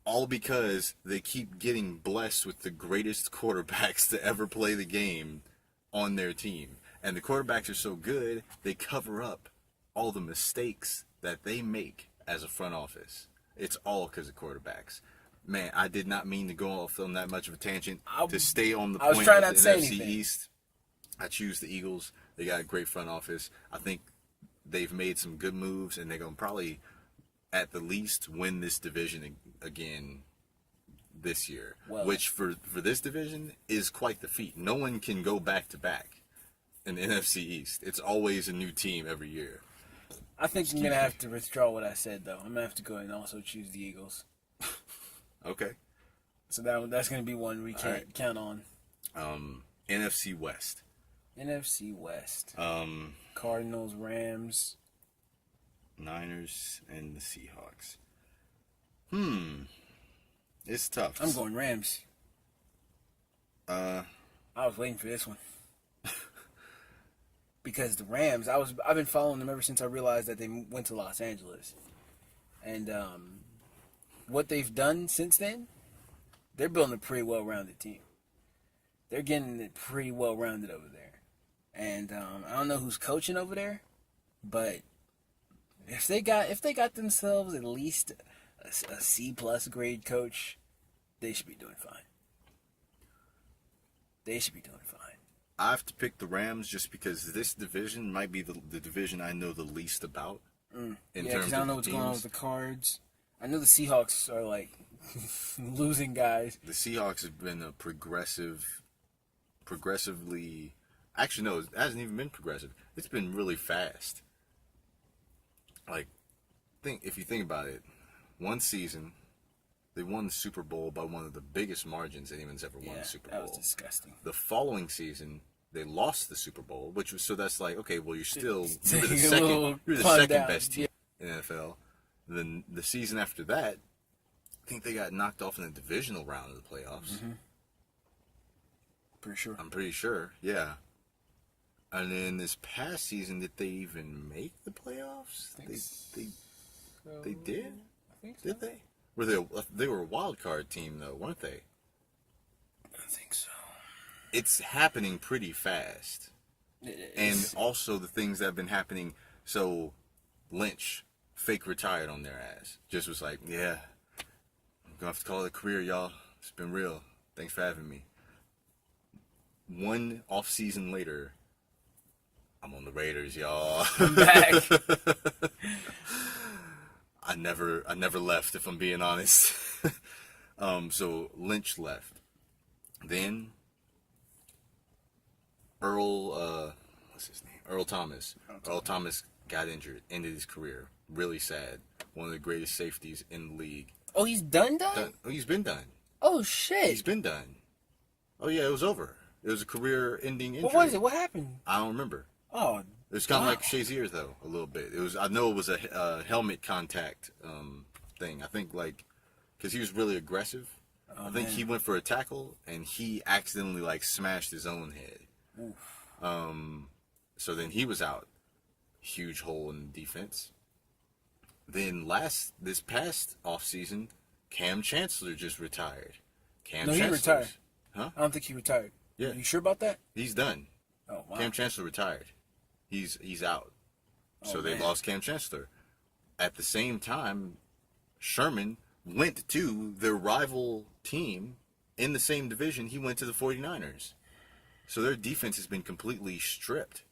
All because they keep getting blessed with the greatest quarterbacks to ever play the game on their team. And the quarterbacks are so good, they cover up all the mistakes that they make as a front office. It's all because of quarterbacks. Man, I did not mean to go off on that much of a tangent. To stay on the point of the NFC East, I choose the Eagles. They got a great front office. I think they've made some good moves, and they're going to probably, at the least, win this division again this year. Well, which, for this division, is quite the feat. No one can go back-to-back in the NFC East. It's always a new team every year. I think I'm going to have to withdraw what I said, though. I'm going to have to go and also choose the Eagles. Okay. So that's going to be one we can't count on. NFC West. NFC West. Cardinals, Rams, Niners, and the Seahawks. It's tough. I'm going Rams. I was waiting for this one. Because the Rams, I've been following them ever since I realized that they went to Los Angeles. And what they've done since then, they're building a pretty well-rounded team. They're getting it pretty well-rounded over there. And I don't know who's coaching over there, but if they got themselves at least a C+ grade coach, they should be doing fine. They should be doing fine. I have to pick the Rams just because this division might be the division I know the least about. Because I don't know what's going on with the Cards. I know the Seahawks are like losing guys. The Seahawks have been a progressively. Actually, no, it hasn't even been progressive. It's been really fast. Like, if you think about it, one season, they won the Super Bowl by one of the biggest margins anyone's ever won the Super Bowl. That was disgusting. The following season, they lost the Super Bowl, so that's like, okay, well, you're the second best team in the NFL. Then the season after that, I think they got knocked off in the divisional round of the playoffs. Mm-hmm. Pretty sure. I'm pretty sure, yeah. And then this past season, did they even make the playoffs? They did? I think so. Did they? They were a wild card team, though, weren't they? I think so. It's happening pretty fast. And also the things that have been happening. So, Lynch, fake retired on their ass. Just was like, yeah, I'm going to have to call it a career, y'all. It's been real. Thanks for having me. One off season later, I'm on the Raiders, y'all. I'm back. I never left, if I'm being honest. So Lynch left. Then Earl, what's his name? Earl Thomas. Earl Thomas got injured, ended his career. Really sad. One of the greatest safeties in the league. Oh, he's done? Oh, he's been done. Oh, shit. He's been done. Oh, yeah, it was over. It was a career-ending injury. What was it? What happened? I don't remember. Oh, It was kind of like Shazier, though, a little bit. I know it was a helmet contact thing. I think, because he was really aggressive. I think he went for a tackle, and he accidentally, smashed his own head. Oof. So then he was out. Huge hole in the defense. Then this past offseason, Cam Chancellor just retired. He retired. Huh? I don't think he retired. Yeah. Are you sure about that? He's done. Oh, wow. Cam Chancellor retired. He's out. So they lost Cam Chancellor. At the same time, Sherman went to their rival team in the same division. He went to the 49ers. So their defense has been completely stripped.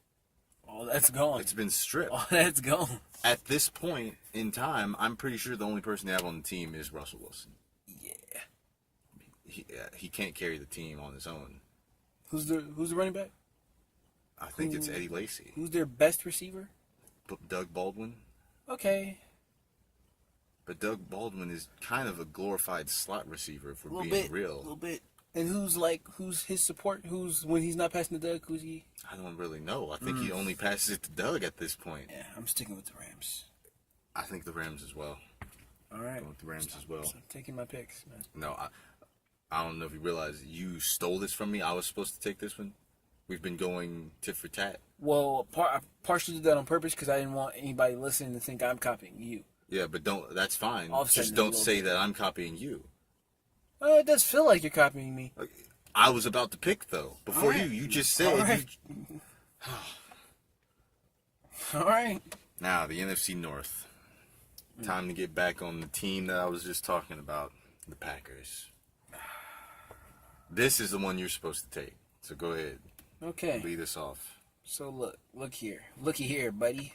Oh, that's gone. It's been stripped. Oh, that's gone. At this point in time, I'm pretty sure the only person they have on the team is Russell Wilson. Yeah. He can't carry the team on his own. Who's the running back? I think it's Eddie Lacy. Who's their best receiver? Doug Baldwin. Okay. But Doug Baldwin is kind of a glorified slot receiver, if we're being real. A little bit. And who's his support? When he's not passing to Doug, who's he? I don't really know. I think he only passes it to Doug at this point. Yeah, I'm sticking with the Rams. I think the Rams as well. All right. Going with the Rams as well. I'm taking my picks, man. No, I don't know if you realize you stole this from me. I was supposed to take this one. We've been going tit for tat. Well, I partially did that on purpose because I didn't want anybody listening to think I'm copying you. Yeah, but that's fine. Offsetting Just don't say that I'm copying you. It does feel like you're copying me. I was about to pick, though. Before right. you just said. All right. All right. Now, the NFC North. Time to get back on the team that I was just talking about, the Packers. This is the one you're supposed to take. So go ahead. Okay. Lead us off. So looky here, buddy.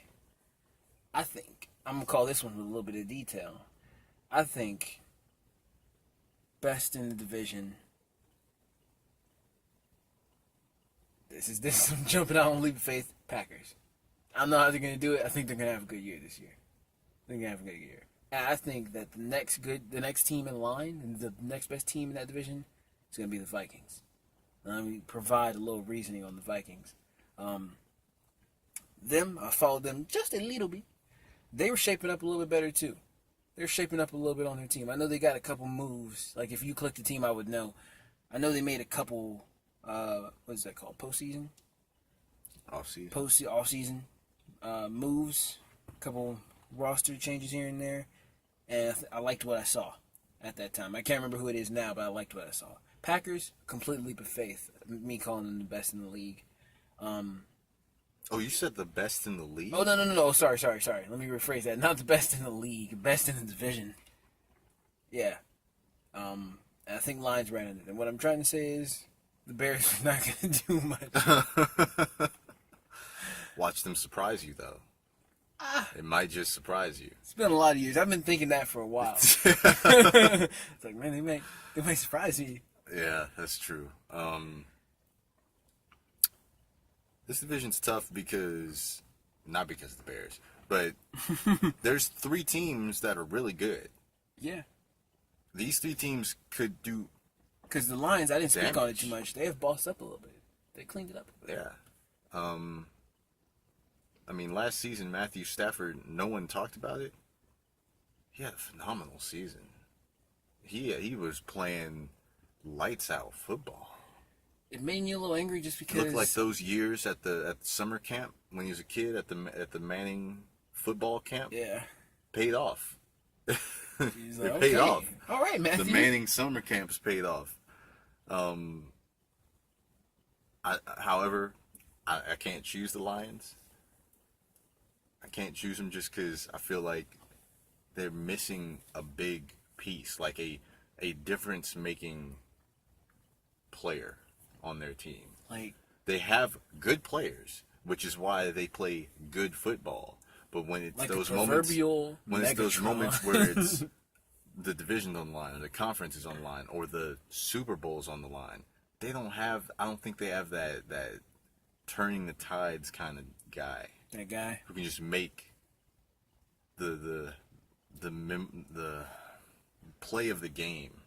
I think I'm gonna call this one with a little bit of detail. I think best in the division. This is I'm jumping out on leap of faith. Packers. I don't know how they're gonna do it. I think they're gonna have a good year this year. And I think that the next team in line, and the next best team in that division, is gonna be the Vikings. Let me provide a little reasoning on the Vikings. I followed them just a little bit. They were shaping up a little bit better too. They're shaping up a little bit on their team. I know they got a couple moves. Like if you click the team, I would know. I know they made a couple. What is that called? Postseason. Off-season moves. A couple roster changes here and there, and I liked what I saw at that time. I can't remember who it is now, but I liked what I saw. Packers, complete leap of faith. Me calling them the best in the league. Oh, you said the best in the league? Oh, no. Sorry. Let me rephrase that. Not the best in the league. Best in the division. Yeah. I think Lions right under them. What I'm trying to say is the Bears are not going to do much. Watch them surprise you, though. It might just surprise you. It's been a lot of years. I've been thinking that for a while. It's like, man, they might surprise me. Yeah, that's true. This division's tough not because of the Bears, but there's 3 teams that are really good. Yeah. These 3 teams could do. Because the Lions, I didn't speak on it damage. too much. They have bossed up a little bit. They cleaned it up a bit. Yeah. I mean, last season, Matthew Stafford, no one talked about it. He had a phenomenal season. He was playing lights out football. It made me a little angry just because. It looked like those years at the summer camp when he was a kid at the Manning football camp. Yeah. Paid off. He's like, It paid off. All right, Matthew. The Manning summer camps paid off. However, I can't choose the Lions. I can't choose them just because I feel like they're missing a big piece, like a difference-making player on their team. Like, they have good players, which is why they play good football. But when it's like those a moments, when it's those moments where it's the division's on the line, or the conference is on the line, or the Super Bowl's on the line, they don't have. I don't think they have that turning the tides kind of guy. That guy who can just make the play of the game,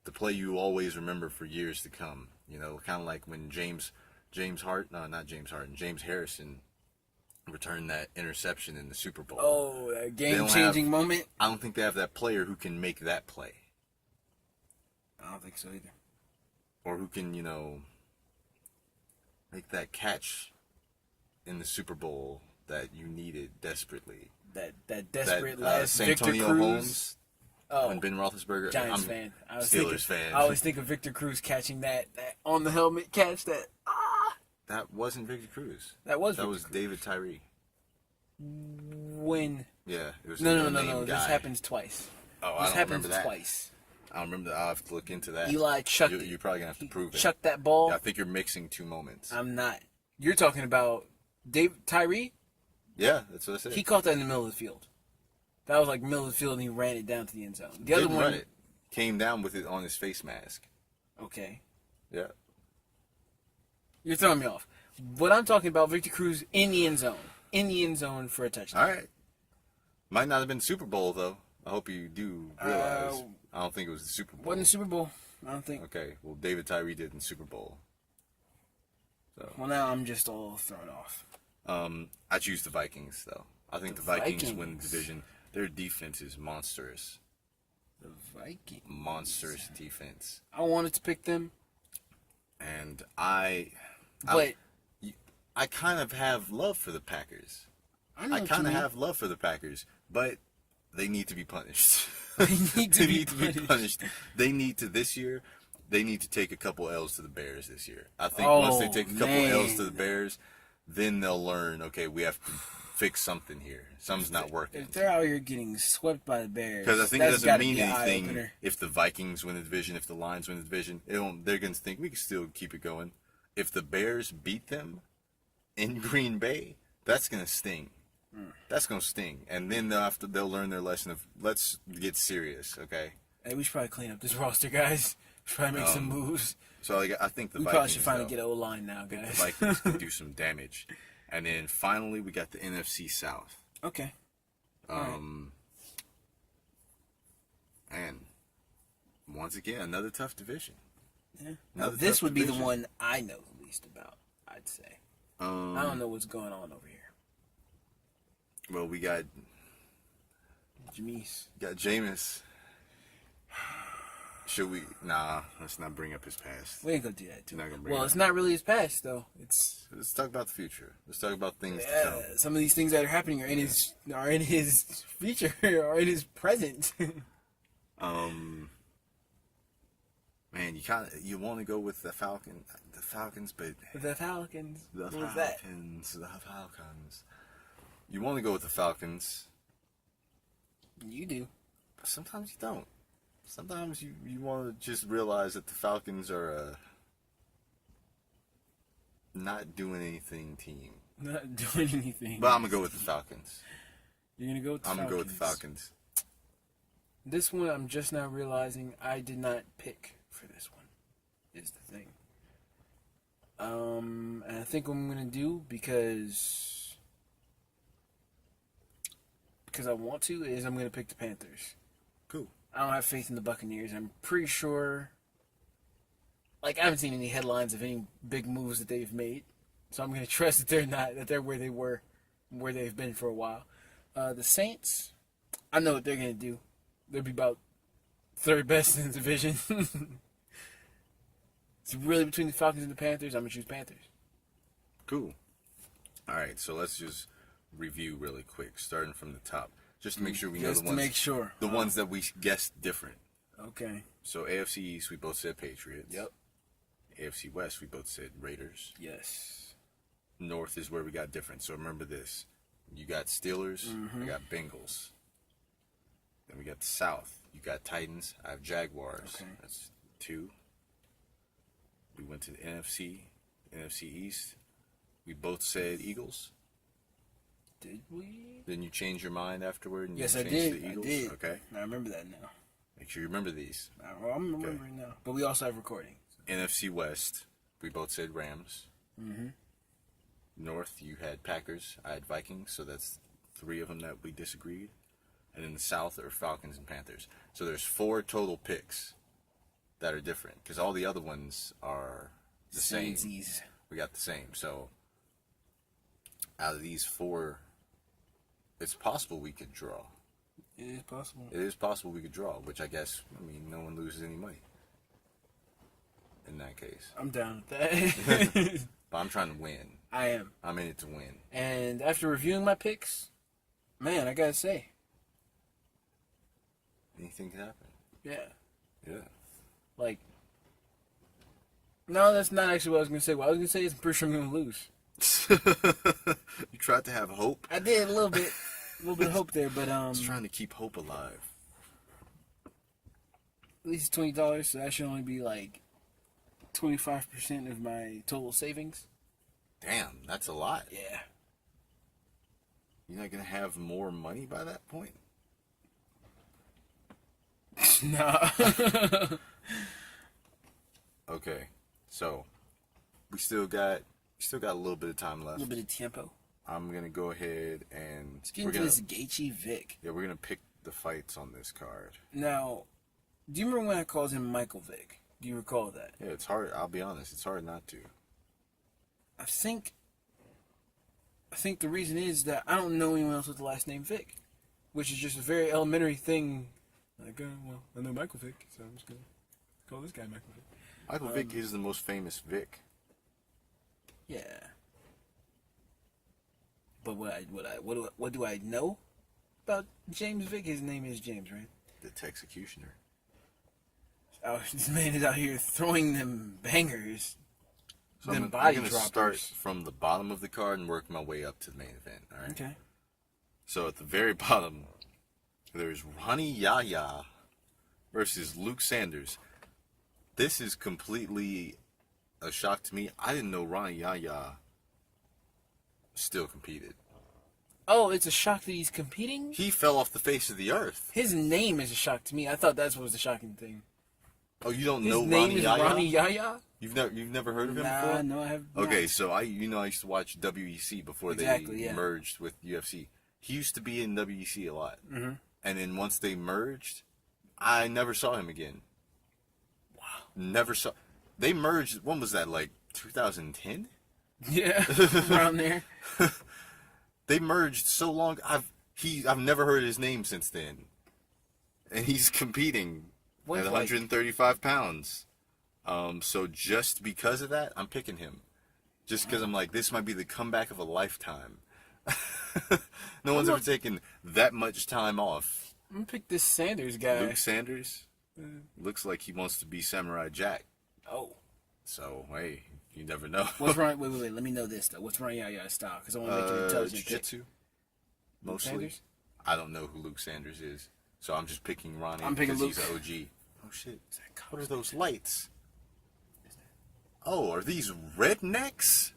the play you always remember for years to come. You know, kind of like when James Harrison returned that interception in the Super Bowl. Oh, that game-changing moment. I don't think they have that player who can make that play. I don't think so either. Or who can, make that catch in the Super Bowl that you needed desperately. That desperate last Victor Santonio Cruz. Holmes. Oh, And Ben Roethlisberger. Giants fan. Steelers fan. I always think of Victor Cruz catching that on the helmet catch. That wasn't Victor Cruz. That was David Tyree. When? Yeah, it was No. guy. This happens twice. Oh, This I don't happens remember that. Twice. I don't remember that. I'll have to look into that. Eli chucked it. You're probably going to have to prove it. Chucked that ball. Yeah, I think you're mixing two moments. I'm not. You're talking about Tyree? Yeah, that's what I said. He caught that in the middle of the field. That was like middle of the field, and he ran it down to the end zone. The other Didn't one run it. Came down with it on his face mask. Okay. Yeah. You're throwing me off. What I'm talking about, Victor Cruz in the end zone. In the end zone for a touchdown. All right. Might not have been Super Bowl, though. I hope you do realize. I don't think it was the Super Bowl. Wasn't the Super Bowl. I don't think. Okay. Well, David Tyree did in the Super Bowl. So. Well, now I'm just all thrown off. I choose the Vikings, though. I think the Vikings win the division. Their defense is monstrous. The Vikings. Monstrous defense. I wanted to pick them. And I kind of have love for the Packers. I kind of have love for the Packers, but they need to be punished. They need to be punished. They need to this year. They need to take a couple L's to the Bears this year. I think once they take a couple L's to the Bears, then they'll learn. Okay, we have to fix something here. Something's not working. If they're out here getting swept by the Bears, because I think it doesn't mean anything eye-opener. if the Vikings win the division, if the Lions win the division. They're going to think we can still keep it going. If the Bears beat them in Green Bay, that's going to sting. That's going to sting. And then they'll learn their lesson of let's get serious, okay? Hey, we should probably clean up this roster, guys. Try to make some moves. So I think the Vikings, probably should finally get an O-line now, guys. The Vikings can do some damage. And then finally, we got the NFC South. Okay. And once again, another tough division. Yeah. Now, this would be the one I know the least about, I'd say. I don't know what's going on over here. Well, we got Jameis. Got Jameis. Should we? Nah, let's not bring up his past. We ain't gonna do that too. Well, it's not really his past though. Let's talk about the future. Let's talk about things to come. Some of these things that are happening are in his future or in his present. Man, you want to go with the Falcons, but the Falcons. The Falcons. You want to go with the Falcons. You do. But sometimes you don't. Sometimes you want to just realize that the Falcons are a not doing anything team. Not doing anything. But I'm going to go with the Falcons. You're going to go with the Falcons? I'm going to go with the Falcons. This one, I'm just now realizing I did not pick for this one, is the thing. And I think what I'm going to do, because I want to, is I'm going to pick the Panthers. Cool. I don't have faith in the Buccaneers. I'm pretty sure, I haven't seen any headlines of any big moves that they've made. So I'm going to trust that they're where they were, where they've been for a while. The Saints, I know what they're going to do. They'll be about third best in the division. It's really between the Falcons and the Panthers. I'm going to choose Panthers. Cool. All right, so let's just review really quick, starting from the top. Just to make sure we know the ones. Just to make sure. The ones that we guessed different. Okay. So AFC East, we both said Patriots. Yep. AFC West, we both said Raiders. Yes. North is where we got different. So remember this. You got Steelers. I got Bengals. Then we got the South. You got Titans. I have Jaguars. Okay. That's 2. We went to the NFC East. We both said Eagles. Did we? Then you changed your mind afterward? And yes, you I changed did. to Eagles? I did. Okay. I remember that now. Make sure you remember these. I'm remembering now. But we also have recording. NFC West, we both said Rams. Mm-hmm. north, you had Packers, I had Vikings, so that's 3 of them that we disagreed. And in the south, there are Falcons and Panthers. So there's 4 total picks that are different, because all the other ones are the same. Samesies. We got the same. So out of these 4, it's possible we could draw. It is possible. It is possible we could draw, which I guess, no one loses any money in that case. I'm down with that. But I'm trying to win. I am. I'm in it to win. And after reviewing my picks, man, I gotta say. Anything can happen. Yeah. Yeah. Like, no, that's not actually what I was gonna say. What I was gonna say is I'm pretty sure I'm gonna lose. You tried to have hope? I did a little bit of hope there, but I was trying to keep hope alive. at least it's $20, so that should only be like 25% of my total savings. Damn, that's a lot. Yeah. You're not gonna have more money by that point? Nah. Okay, so we still got a little bit of time A left. little bit of tempo. I'm gonna go ahead and Let's get into this Gaethje Vic. we're gonna pick the fights on this card. Now, do you remember when I called him Michael Vick? Do you recall that? Yeah, it's hard. I'll be honest, it's hard not to. I think the reason is that I don't know anyone else with the last name Vick, which is just a very elementary thing. Like, well, I know Michael Vick, so I'm just gonna call this guy Michael Vick. Michael Vick is the most famous Vick. Yeah. But what do I know about James Vick? His name is James, right? The Texecutioner. Oh, this man is out here throwing them bangers. So them I'm body gonna droppers. start from the bottom of the card and work my way up to the main event. All right. Okay. So at the very bottom, there's Ronnie Yahya versus Luke Sanders. This is completely a shock to me. I didn't know Ronnie Yahya still competed. Oh, it's a shock that he's competing? He fell off the face of the earth. His name is a shock to me. I thought that's what was the shocking thing. Oh, you don't His know name Ronnie is Yahya? Ronnie Yahya? You've never heard of him Nah, before? no, I have not. Okay, so I used to watch WEC before they merged with UFC. He used to be in WEC a lot. Mm-hmm. And then once they merged, I never saw him again. Wow. Never saw. They merged, when was that, like 2010? Yeah, around there. They merged so long. I've never heard his name since then. And he's competing at 135 pounds. So just because of that, I'm picking him. Just because I'm like, this might be the comeback of a lifetime. No one's ever taken that much time off. I'm gonna pick this Sanders guy. Luke Sanders looks like he wants to be Samurai Jack. Oh. So, hey, you never know. What's wrong? Wait. Let me know this, though. What's Ronnie Yahya's style? Because I want to make an intelligent pick. Jiu-jitsu, mostly. Sanders? I don't know who Luke Sanders is. So I'm just picking Ronnie I'm picking because Luke. he's OG. Oh, shit. What are those lights? Oh, are these rednecks?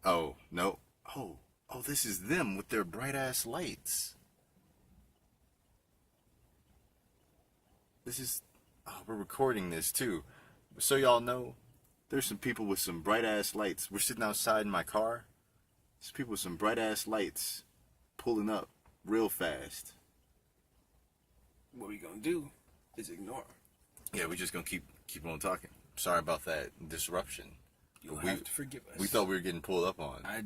Oh, no. Oh, this is them with their bright-ass lights. This is... Oh, we're recording this, too. So y'all know, there's some people with some bright-ass lights. We're sitting outside in my car. There's people with some bright-ass lights pulling up real fast. What we gonna do is ignore. Yeah, we're just gonna keep on talking. Sorry about that disruption. You'll have to forgive us. We thought we were getting pulled up on. I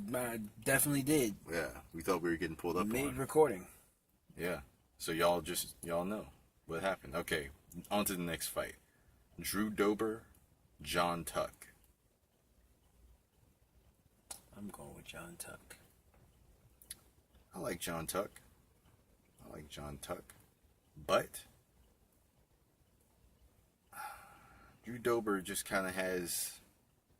definitely did. Yeah, we thought we were getting pulled up on. Recording. Yeah. So y'all know what happened. Okay, on to the next fight. Drew Dober, John Tuck. I'm going with John Tuck. I like John Tuck. But Drew Dober just kind of has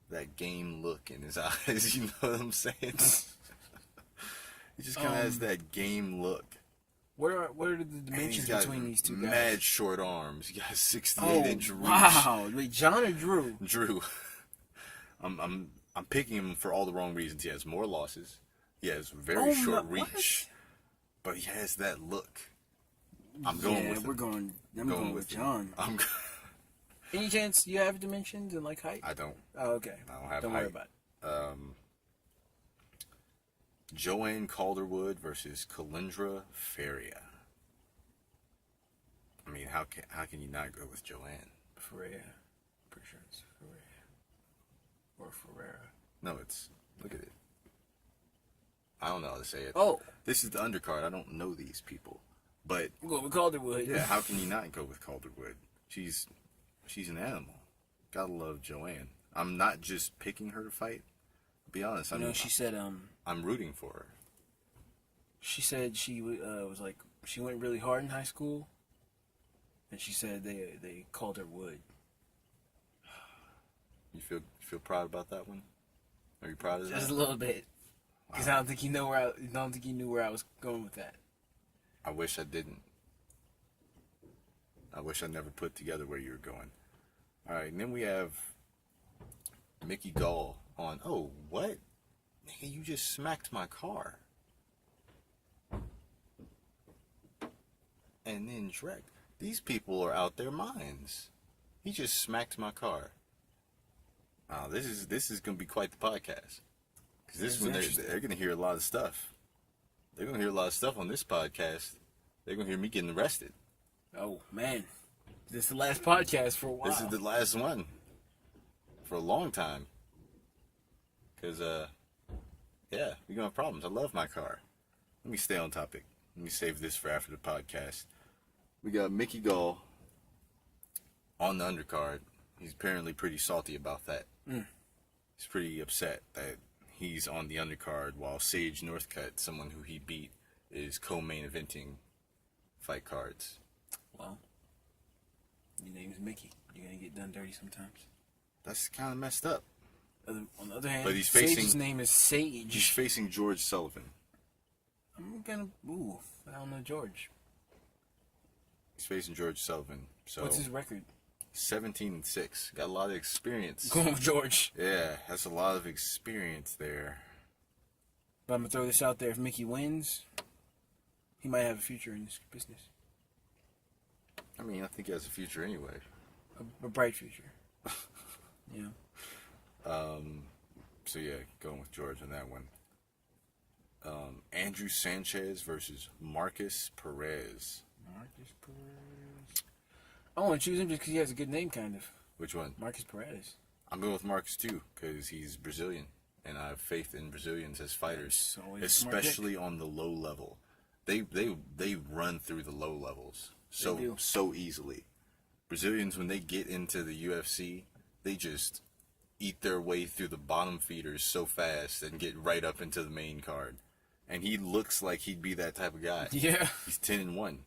that game look in his eyes. You know what I'm saying? He just kind of has that game look. What are the dimensions between these two guys? Mad short arms. He got 68-inch reach. Wow. Wait, John or Drew? Drew. I'm picking him for all the wrong reasons. He has more losses. He has very short reach. But he has that look. I'm going with him. I'm going with John. Any chance you have dimensions and like height? I don't. Oh, okay. I don't have Don't height. worry about it. Joanne Calderwood versus Kalindra Faria. I mean, how can you not go with Joanne? Ferreira. Pretty sure it's Ferreira. Or Ferreira. No, it's... Look at it. I don't know how to say it. Oh! This is the undercard. I don't know these people. But... I'm going with Calderwood. Yeah, how can you not go with Calderwood? She's an animal. Gotta love Joanne. I'm not just picking her to fight. To be honest, she said, I'm rooting for her. She said she was like, she went really hard in high school. And she said they called her Wood. You feel proud about that one? Are you proud of that? Just a little bit. Because I don't think you knew where I was going with that. I wish I didn't. I wish I never put together where you were going. All right, and then we have Mickey Gall on. Oh, what? Nigga, you just smacked my car. And then Shrek. These people are out their minds. He just smacked my car. Oh, this is gonna be quite the podcast. Because this is when they're gonna hear a lot of stuff. They're gonna hear a lot of stuff on this podcast. They're gonna hear me getting arrested. Oh man, this is the last podcast for a while. This is the last one for a long time. Because yeah, we're gonna have problems. I love my car. Let me stay on topic. Let me save this for after the podcast. We got Mickey Gall on the undercard. He's apparently pretty salty about that. He's pretty upset that he's on the undercard while Sage Northcutt, someone who he beat, is co-main eventing fight cards. Well, your name's Mickey. You're gonna get done dirty sometimes. That's kind of messed up. On the other hand, But he's Sage's name is Sage. He's facing George Sullivan. I'm gonna... Ooh, I don't know George. He's facing George Sullivan. So What's his record? 17-6. Got a lot of experience. Going with George. Yeah, that's a lot of experience there. But I'm gonna throw this out there. If Mickey wins, he might have a future in this business. I mean, I think he has a future anyway. A bright future. Yeah. So yeah, going with George on that one. Andrew Sanchez versus Marcus Perez. Marcus Perez. I want to choose him just because he has a good name, kind of. Which one? Marcus Perez. I'm going with Marcus too, because he's Brazilian, and I have faith in Brazilians as fighters, especially on the low level. They run through the low levels so easily. Brazilians, when they get into the UFC, they just eat their way through the bottom feeders so fast and get right up into the main card. And he looks like he'd be that type of guy. Yeah. He's 10-1.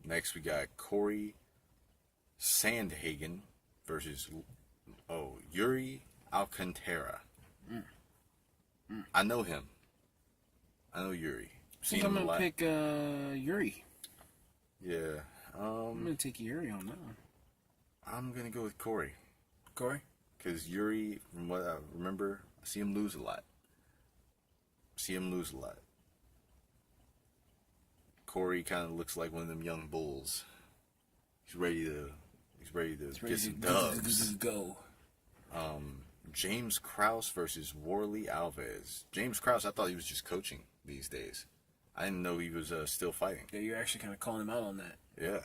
Next we got Corey Sandhagen versus Yuri Alcantara. I know him. I know Yuri. I think I'm gonna pick Yuri. Yeah. I'm gonna take Yuri on that one. I'm gonna go with Corey. Corey? Because Yuri, from what I remember, I see him lose a lot. Corey kind of looks like one of them young bulls. He's ready to get some dubs. Go. James Krause versus Warley Alves. James Krause, I thought he was just coaching these days. I didn't know he was still fighting. Yeah, you're actually kind of calling him out on that. Yeah.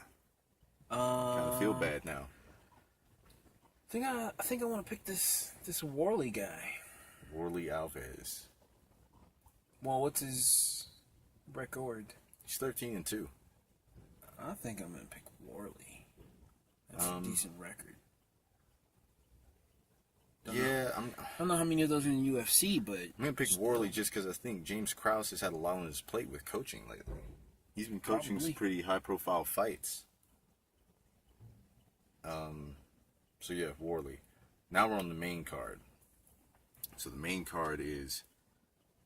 Kind of feel bad now. I think I want to pick this Warley guy. Warley Alves. Well, what's his record? He's 13-2. I think I'm gonna pick Warley. That's a decent record. I don't know how many of those are in the UFC, but I'm gonna pick Warley just because I think James Krause has had a lot on his plate with coaching lately. He's been coaching some pretty high-profile fights. So yeah, Warley. Now we're on the main card. So the main card is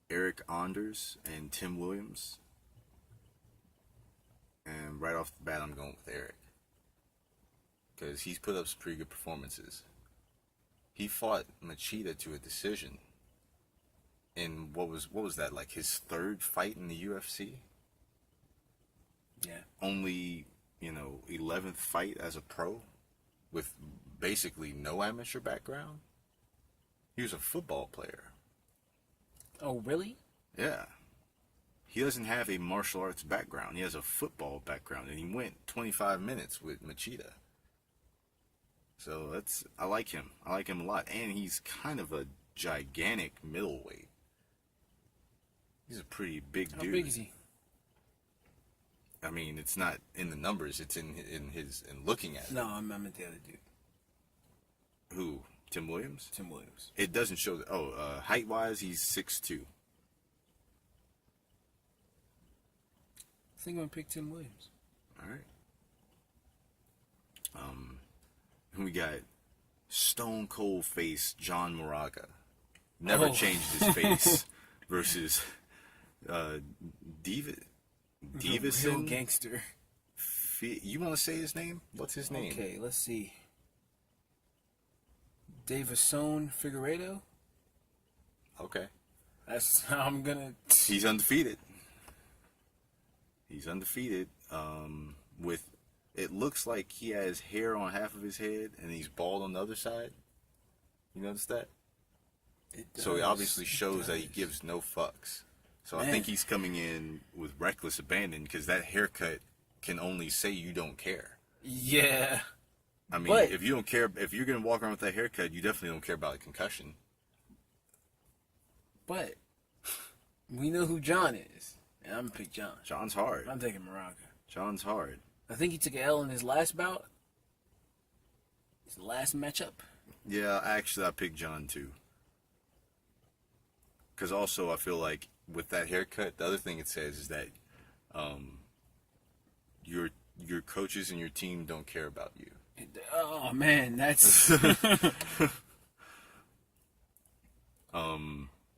Eric Anders and Tim Williams. And right off the bat, I'm going with Eric. Because he's put up some pretty good performances. He fought Machida to a decision. In what was that, like his third fight in the UFC? yeah, Only, 11th fight as a pro with basically no amateur background. He was a football player. Oh, really? Yeah. He doesn't have a martial arts background. He has a football background, and he went 25 minutes with Machida. So I like him. I like him a lot. And he's kind of a gigantic middleweight. He's a pretty big dude. How big is he? I mean, it's not in the numbers. It's in looking at it. No, I meant the other dude. Who? Tim Williams? Tim Williams. It doesn't show. Height-wise, he's 6'2". I think I'm going to pick Tim Williams. All right. We got Stone Cold Face John Moraga. Never changed his face. Versus Davison. Real gangster. You want to say his name? What's his name? Okay, let's see. Davison Figueiredo. Okay. That's how I'm gonna. He's undefeated. With it looks like he has hair on half of his head and he's bald on the other side. You notice that? So he obviously shows that he gives no fucks. So I think he's coming in with reckless abandon because that haircut can only say you don't care. Yeah. I mean, if you don't care, if you're going to walk around with that haircut, you definitely don't care about a concussion. But we know who John is. And I'm going to pick John. John's hard. I'm taking Moraga. John's hard. I think he took an L in his last bout. His last matchup. Yeah, actually, I picked John too. Because also, I feel like with that haircut, the other thing it says is that your coaches and your team don't care about you. Oh man, that's.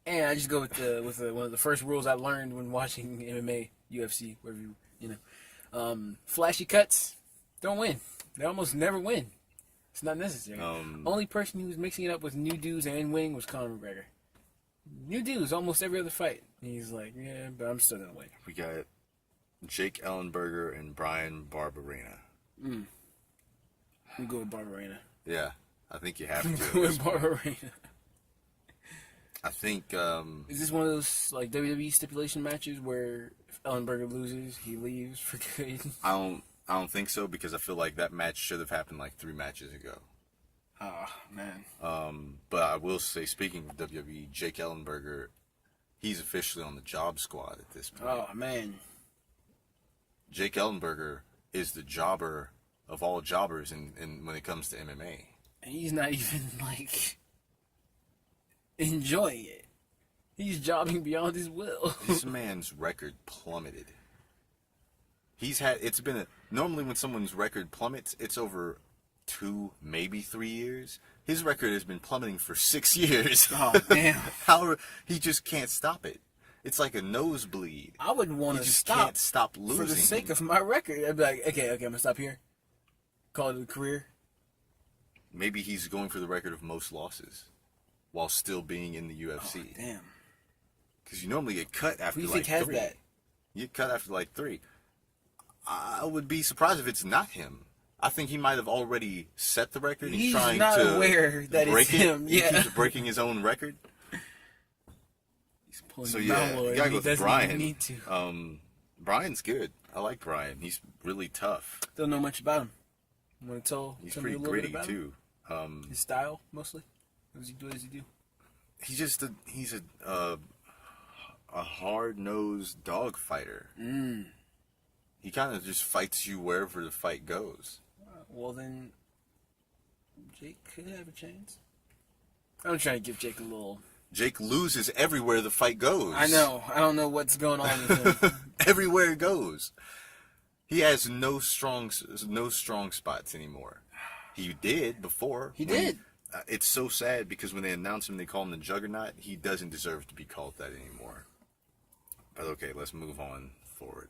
And I just go with one of the first rules I learned when watching MMA, UFC, wherever you know, flashy cuts don't win. They almost never win. It's not necessary. Only person who was mixing it up with new dudes and winning was Conor McGregor. New dudes almost every other fight. He's like, yeah, but I'm still gonna win. We got Jake Ellenberger and Brian Barberena. We go with Barberena. Yeah, I think you have to. Go with Barberena. I think. Is this one of those like WWE stipulation matches where if Ellenberger loses, he leaves for good? I don't think so because I feel like that match should have happened like 3 matches ago. Oh man. But I will say, speaking of WWE, Jake Ellenberger, he's officially on the job squad at this point. Oh man. Jake Ellenberger is the jobber of all jobbers in when it comes to MMA. And he's not even like enjoying it. He's jobbing beyond his will. This man's record plummeted. Normally when someone's record plummets, it's over 2, maybe 3 years. His record has been plummeting for 6 years. Oh damn! He just can't stop it. It's like a nosebleed. I would want to stop. Can't stop losing for the sake of my record. I'd be like, okay, I'm gonna stop here. Call it a career. Maybe he's going for the record of most losses, while still being in the UFC. Oh, damn. Because you normally get cut after Who do you like think has 3. that? You get cut after like 3. I would be surprised if it's not him. I think he might have already set the record. He's trying not to aware that it's him. Yeah. He keeps breaking his own record. He's pulling So yeah, you gotta go with Brian. Need to. Brian's good. I like Brian. He's really tough. Don't know much about him. Want to tell? He's tell me pretty a little gritty bit about too. Him? His style mostly. What does he do? He's a hard-nosed dog fighter. He kind of just fights you wherever the fight goes. Well then, Jake could have a chance. I'm trying to give Jake a little. Jake loses everywhere the fight goes. I know. I don't know what's going on with him. Everywhere it goes. He has no strong spots anymore. He did before. He did. It's so sad because when they announce him, they call him the Juggernaut. He doesn't deserve to be called that anymore. But okay, let's move on forward.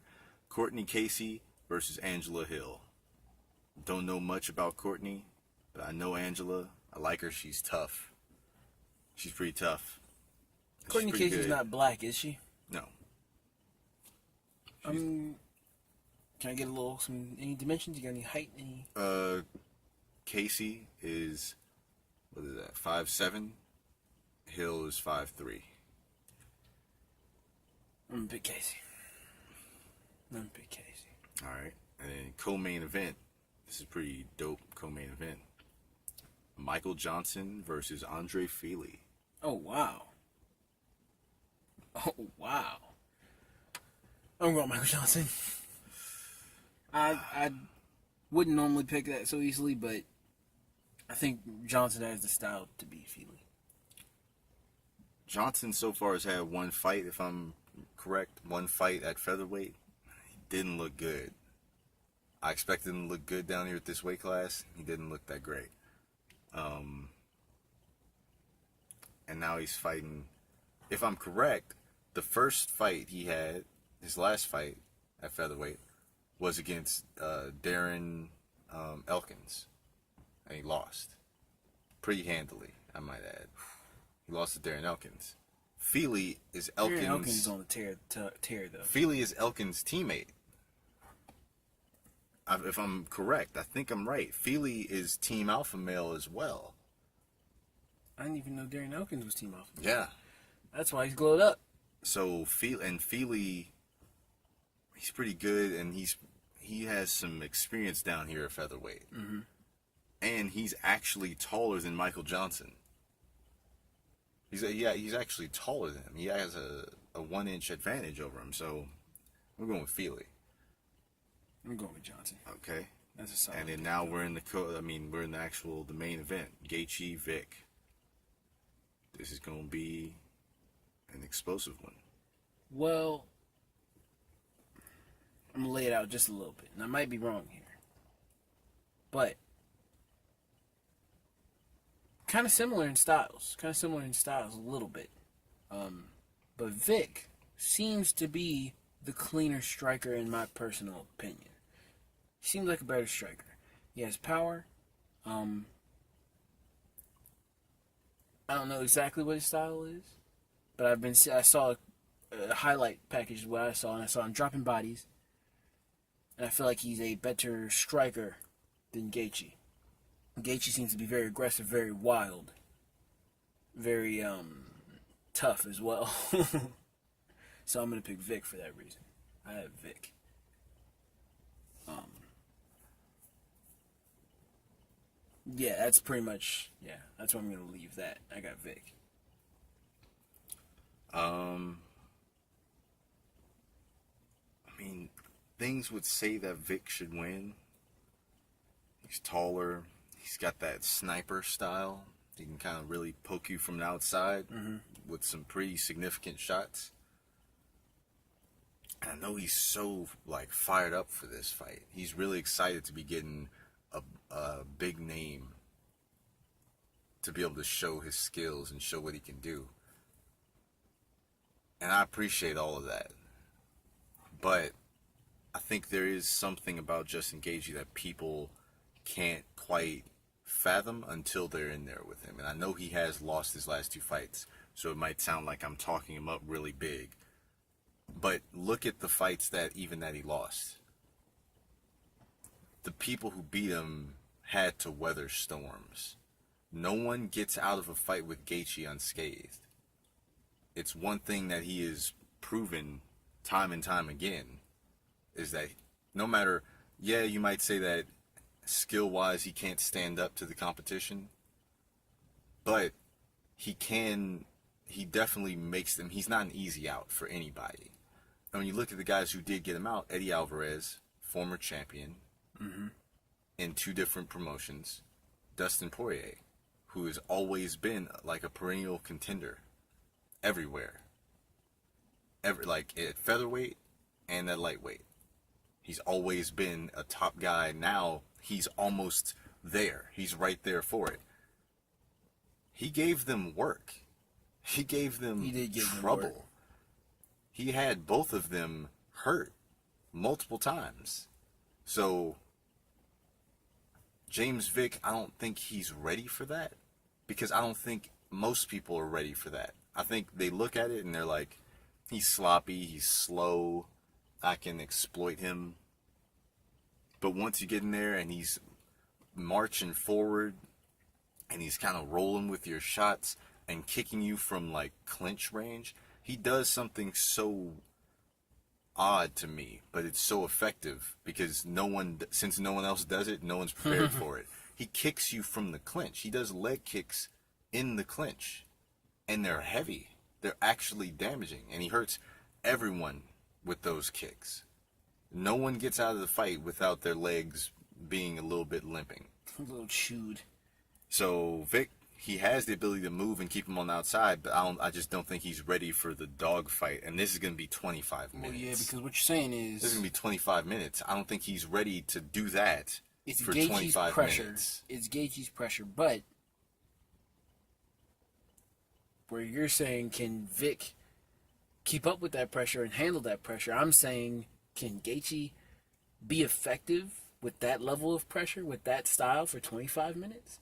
Courtney Casey versus Angela Hill. Don't know much about Courtney, but I know Angela. I like her. She's tough. She's pretty tough. Courtney Casey's not black, is she? No. Can I get any dimensions? You got any height? Casey is, what is that, 5'7"? Hill is 5'3". I'm gonna pick Casey. All right. And then co-main event. This is pretty dope co-main event. Michael Johnson versus Andre Feely. Oh, wow. I'm going Michael Johnson. I wouldn't normally pick that so easily, but I think Johnson has the style to beat Feely. Johnson so far has had one fight, if I'm correct. One fight at featherweight. He didn't look good. I expected him to look good down here at this weight class. He didn't look that great. And now he's fighting. If I'm correct, the first fight he had, his last fight at featherweight, was against Darren Elkins. And he lost. Pretty handily, I might add. He lost to Darren Elkins. Feely is Elkins. Darren Elkins is on the tear though. Feely is Elkins' teammate. If I'm correct, I think I'm right. Feely is Team Alpha Male as well. I didn't even know Darren Elkins was Team Alpha. Yeah. That's why he's glowed up. So Feely, he's pretty good, and he has some experience down here at featherweight. Mm-hmm. And he's actually taller than Michael Johnson. He's actually taller than him. He has a 1-inch advantage over him. So we're going with Feely. I'm going with Johnson. Okay. That's a solid. And then now we're in the main event. Gaethje Vick. This is going to be an explosive one. Well, I'm going to lay it out just a little bit. And I might be wrong here. But kind of similar in styles. A little bit. But Vick seems to be the cleaner striker in my personal opinion. He seems like a better striker. He has power. I don't know exactly what his style is, but I saw a highlight package of what I saw, and I saw him dropping bodies, and I feel like he's a better striker than Gaethje. Gaethje seems to be very aggressive, very wild, very tough as well. So I'm gonna pick Vick for that reason. I have Vick. Yeah, that's pretty much, that's where I'm going to leave that. I got Vic. Things would say that Vic should win. He's taller. He's got that sniper style. He can kind of really poke you from the outside with some pretty significant shots. And I know he's so, fired up for this fight. He's really excited to be getting a big name to be able to show his skills and show what he can do. And I appreciate all of that. But I think there is something about Justin Gaethje that people can't quite fathom until they're in there with him. And I know he has lost his last 2 fights, so it might sound like I'm talking him up really big. But look at the fights that he lost. The people who beat him had to weather storms. No one gets out of a fight with Gaethje unscathed. It's one thing that he has proven time and time again, is that no matter, you might say that skill-wise he can't stand up to the competition, but he definitely makes them, he's not an easy out for anybody. And when you look at the guys who did get him out, Eddie Alvarez, former champion, in 2 different promotions. Dustin Poirier, who has always been like a perennial contender everywhere. At featherweight and at lightweight. He's always been a top guy. Now he's almost there. He's right there for it. He gave them work. He gave them trouble. He had both of them hurt multiple times. So James Vick, I don't think he's ready for that, because I don't think most people are ready for that. I think they look at it and they're like, he's sloppy, he's slow, I can exploit him. But once you get in there and he's marching forward and he's kind of rolling with your shots and kicking you from clinch range, he does something so odd to me, but it's so effective because since no one else does it, no one's prepared for it. He kicks you from the clinch. He does leg kicks in the clinch, and they're heavy. They're actually damaging, and he hurts everyone with those kicks. No one gets out of the fight without their legs being a little bit limping. A little chewed. So Vic, he has the ability to move and keep him on the outside, but I just don't think he's ready for the dog fight. And this is going to be 25 minutes. Well, yeah, because what you're saying is... This is going to be 25 minutes. I don't think he's ready to do that for Gaethje's 25 pressure. minutes. It's Gaethje's pressure, but... Where you're saying, can Vic keep up with that pressure and handle that pressure? I'm saying, can Gaethje be effective with that level of pressure, with that style for 25 minutes?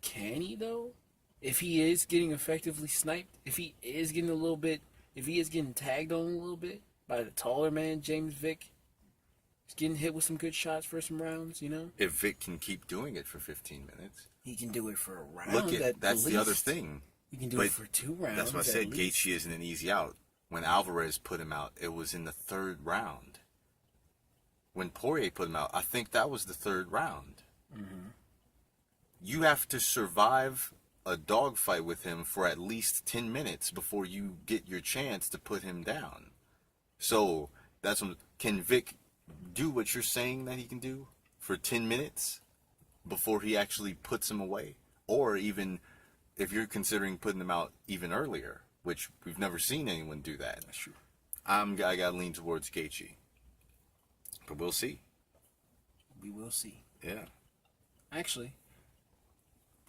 Can he, though? If he is getting effectively sniped, if he is getting tagged on a little bit by the taller man, James Vick, he's getting hit with some good shots for some rounds, you know? If Vic can keep doing it for 15 minutes. He can do it for a round. Look, that's the other thing. He can do it for 2 rounds. That's what I said. Gaethje isn't an easy out. When Alvarez put him out, it was in the 3rd round. When Poirier put him out, I think that was the 3rd round. Mm-hmm. You have to survive a dogfight with him for at least 10 minutes before you get your chance to put him down. So, can Vic do what you're saying that he can do for 10 minutes before he actually puts him away? Or even if you're considering putting him out even earlier, which we've never seen anyone do that. That's true. I gotta lean towards Gaethje. But we'll see. We will see. Yeah. Actually,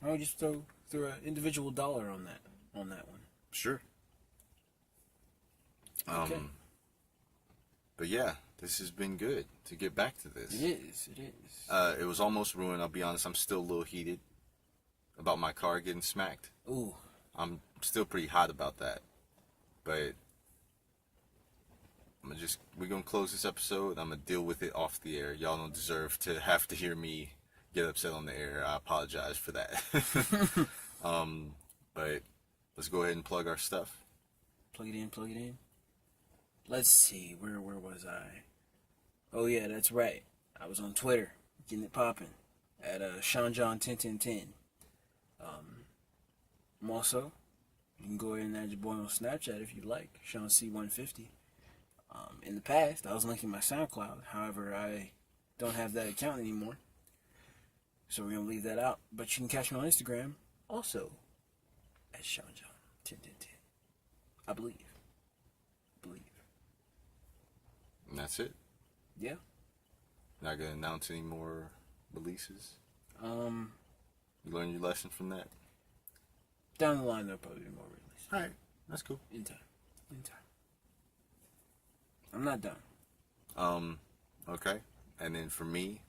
I'll just throw an individual dollar on that one. Sure. Okay. But yeah, this has been good to get back to this. It is. It was almost ruined, I'll be honest. I'm still a little heated about my car getting smacked. Ooh. I'm still pretty hot about that. But we're gonna close this episode. I'm gonna deal with it off the air. Y'all don't deserve to have to hear me get upset on the air. I apologize for that. But let's go ahead and plug our stuff. Plug it in. Let's see, where was I? Oh yeah, that's right. I was on Twitter, getting it popping at SeanJohn101010. Also, you can go ahead and add your boy on Snapchat if you like, SeanC150. In the past, I was linking my SoundCloud. However, I don't have that account anymore, so we're gonna leave that out. But you can catch me on Instagram, also at SeanJohn101010. I believe. And that's it. Yeah. Not gonna announce any more releases. You learned your lesson from that. Down the line, there'll probably be more releases. All right, that's cool. In time. I'm not done. Okay. And then for me,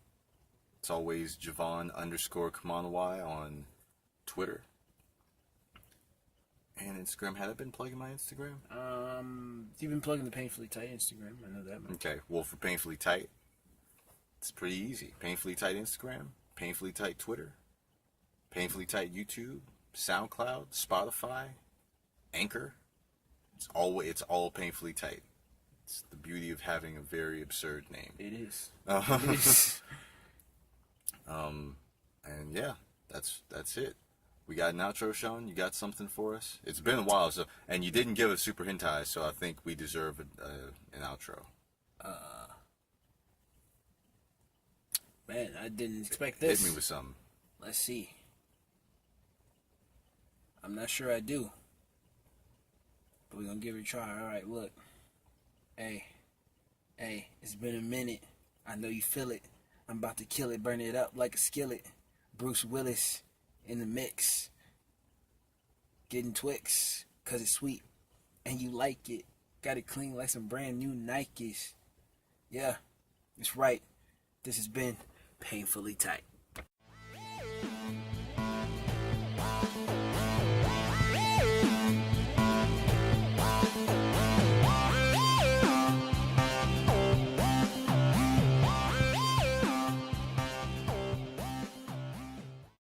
it's always Javon_Kamanawai on Twitter and Instagram. Had I been plugging my Instagram? You've been plugging the Painfully Tight Instagram. I know that much. Okay. Well, for Painfully Tight, it's pretty easy. Painfully Tight Instagram, Painfully Tight Twitter, Painfully Tight YouTube, SoundCloud, Spotify, Anchor. It's all Painfully Tight. It's the beauty of having a very absurd name. It is. And yeah, that's it. We got an outro, Sean. You got something for us? It's been a while, and you didn't give us Super Hentai, so I think we deserve an outro. Man, I didn't expect this. Hit me with something. Let's see. I'm not sure I do, but we're gonna give it a try. All right, look. Hey, it's been a minute. I know you feel it. I'm about to kill it, burn it up like a skillet. Bruce Willis in the mix. Getting Twix, 'cause it's sweet. And you like it. Got it clean like some brand new Nikes. Yeah, it's right. This has been Painfully Tight.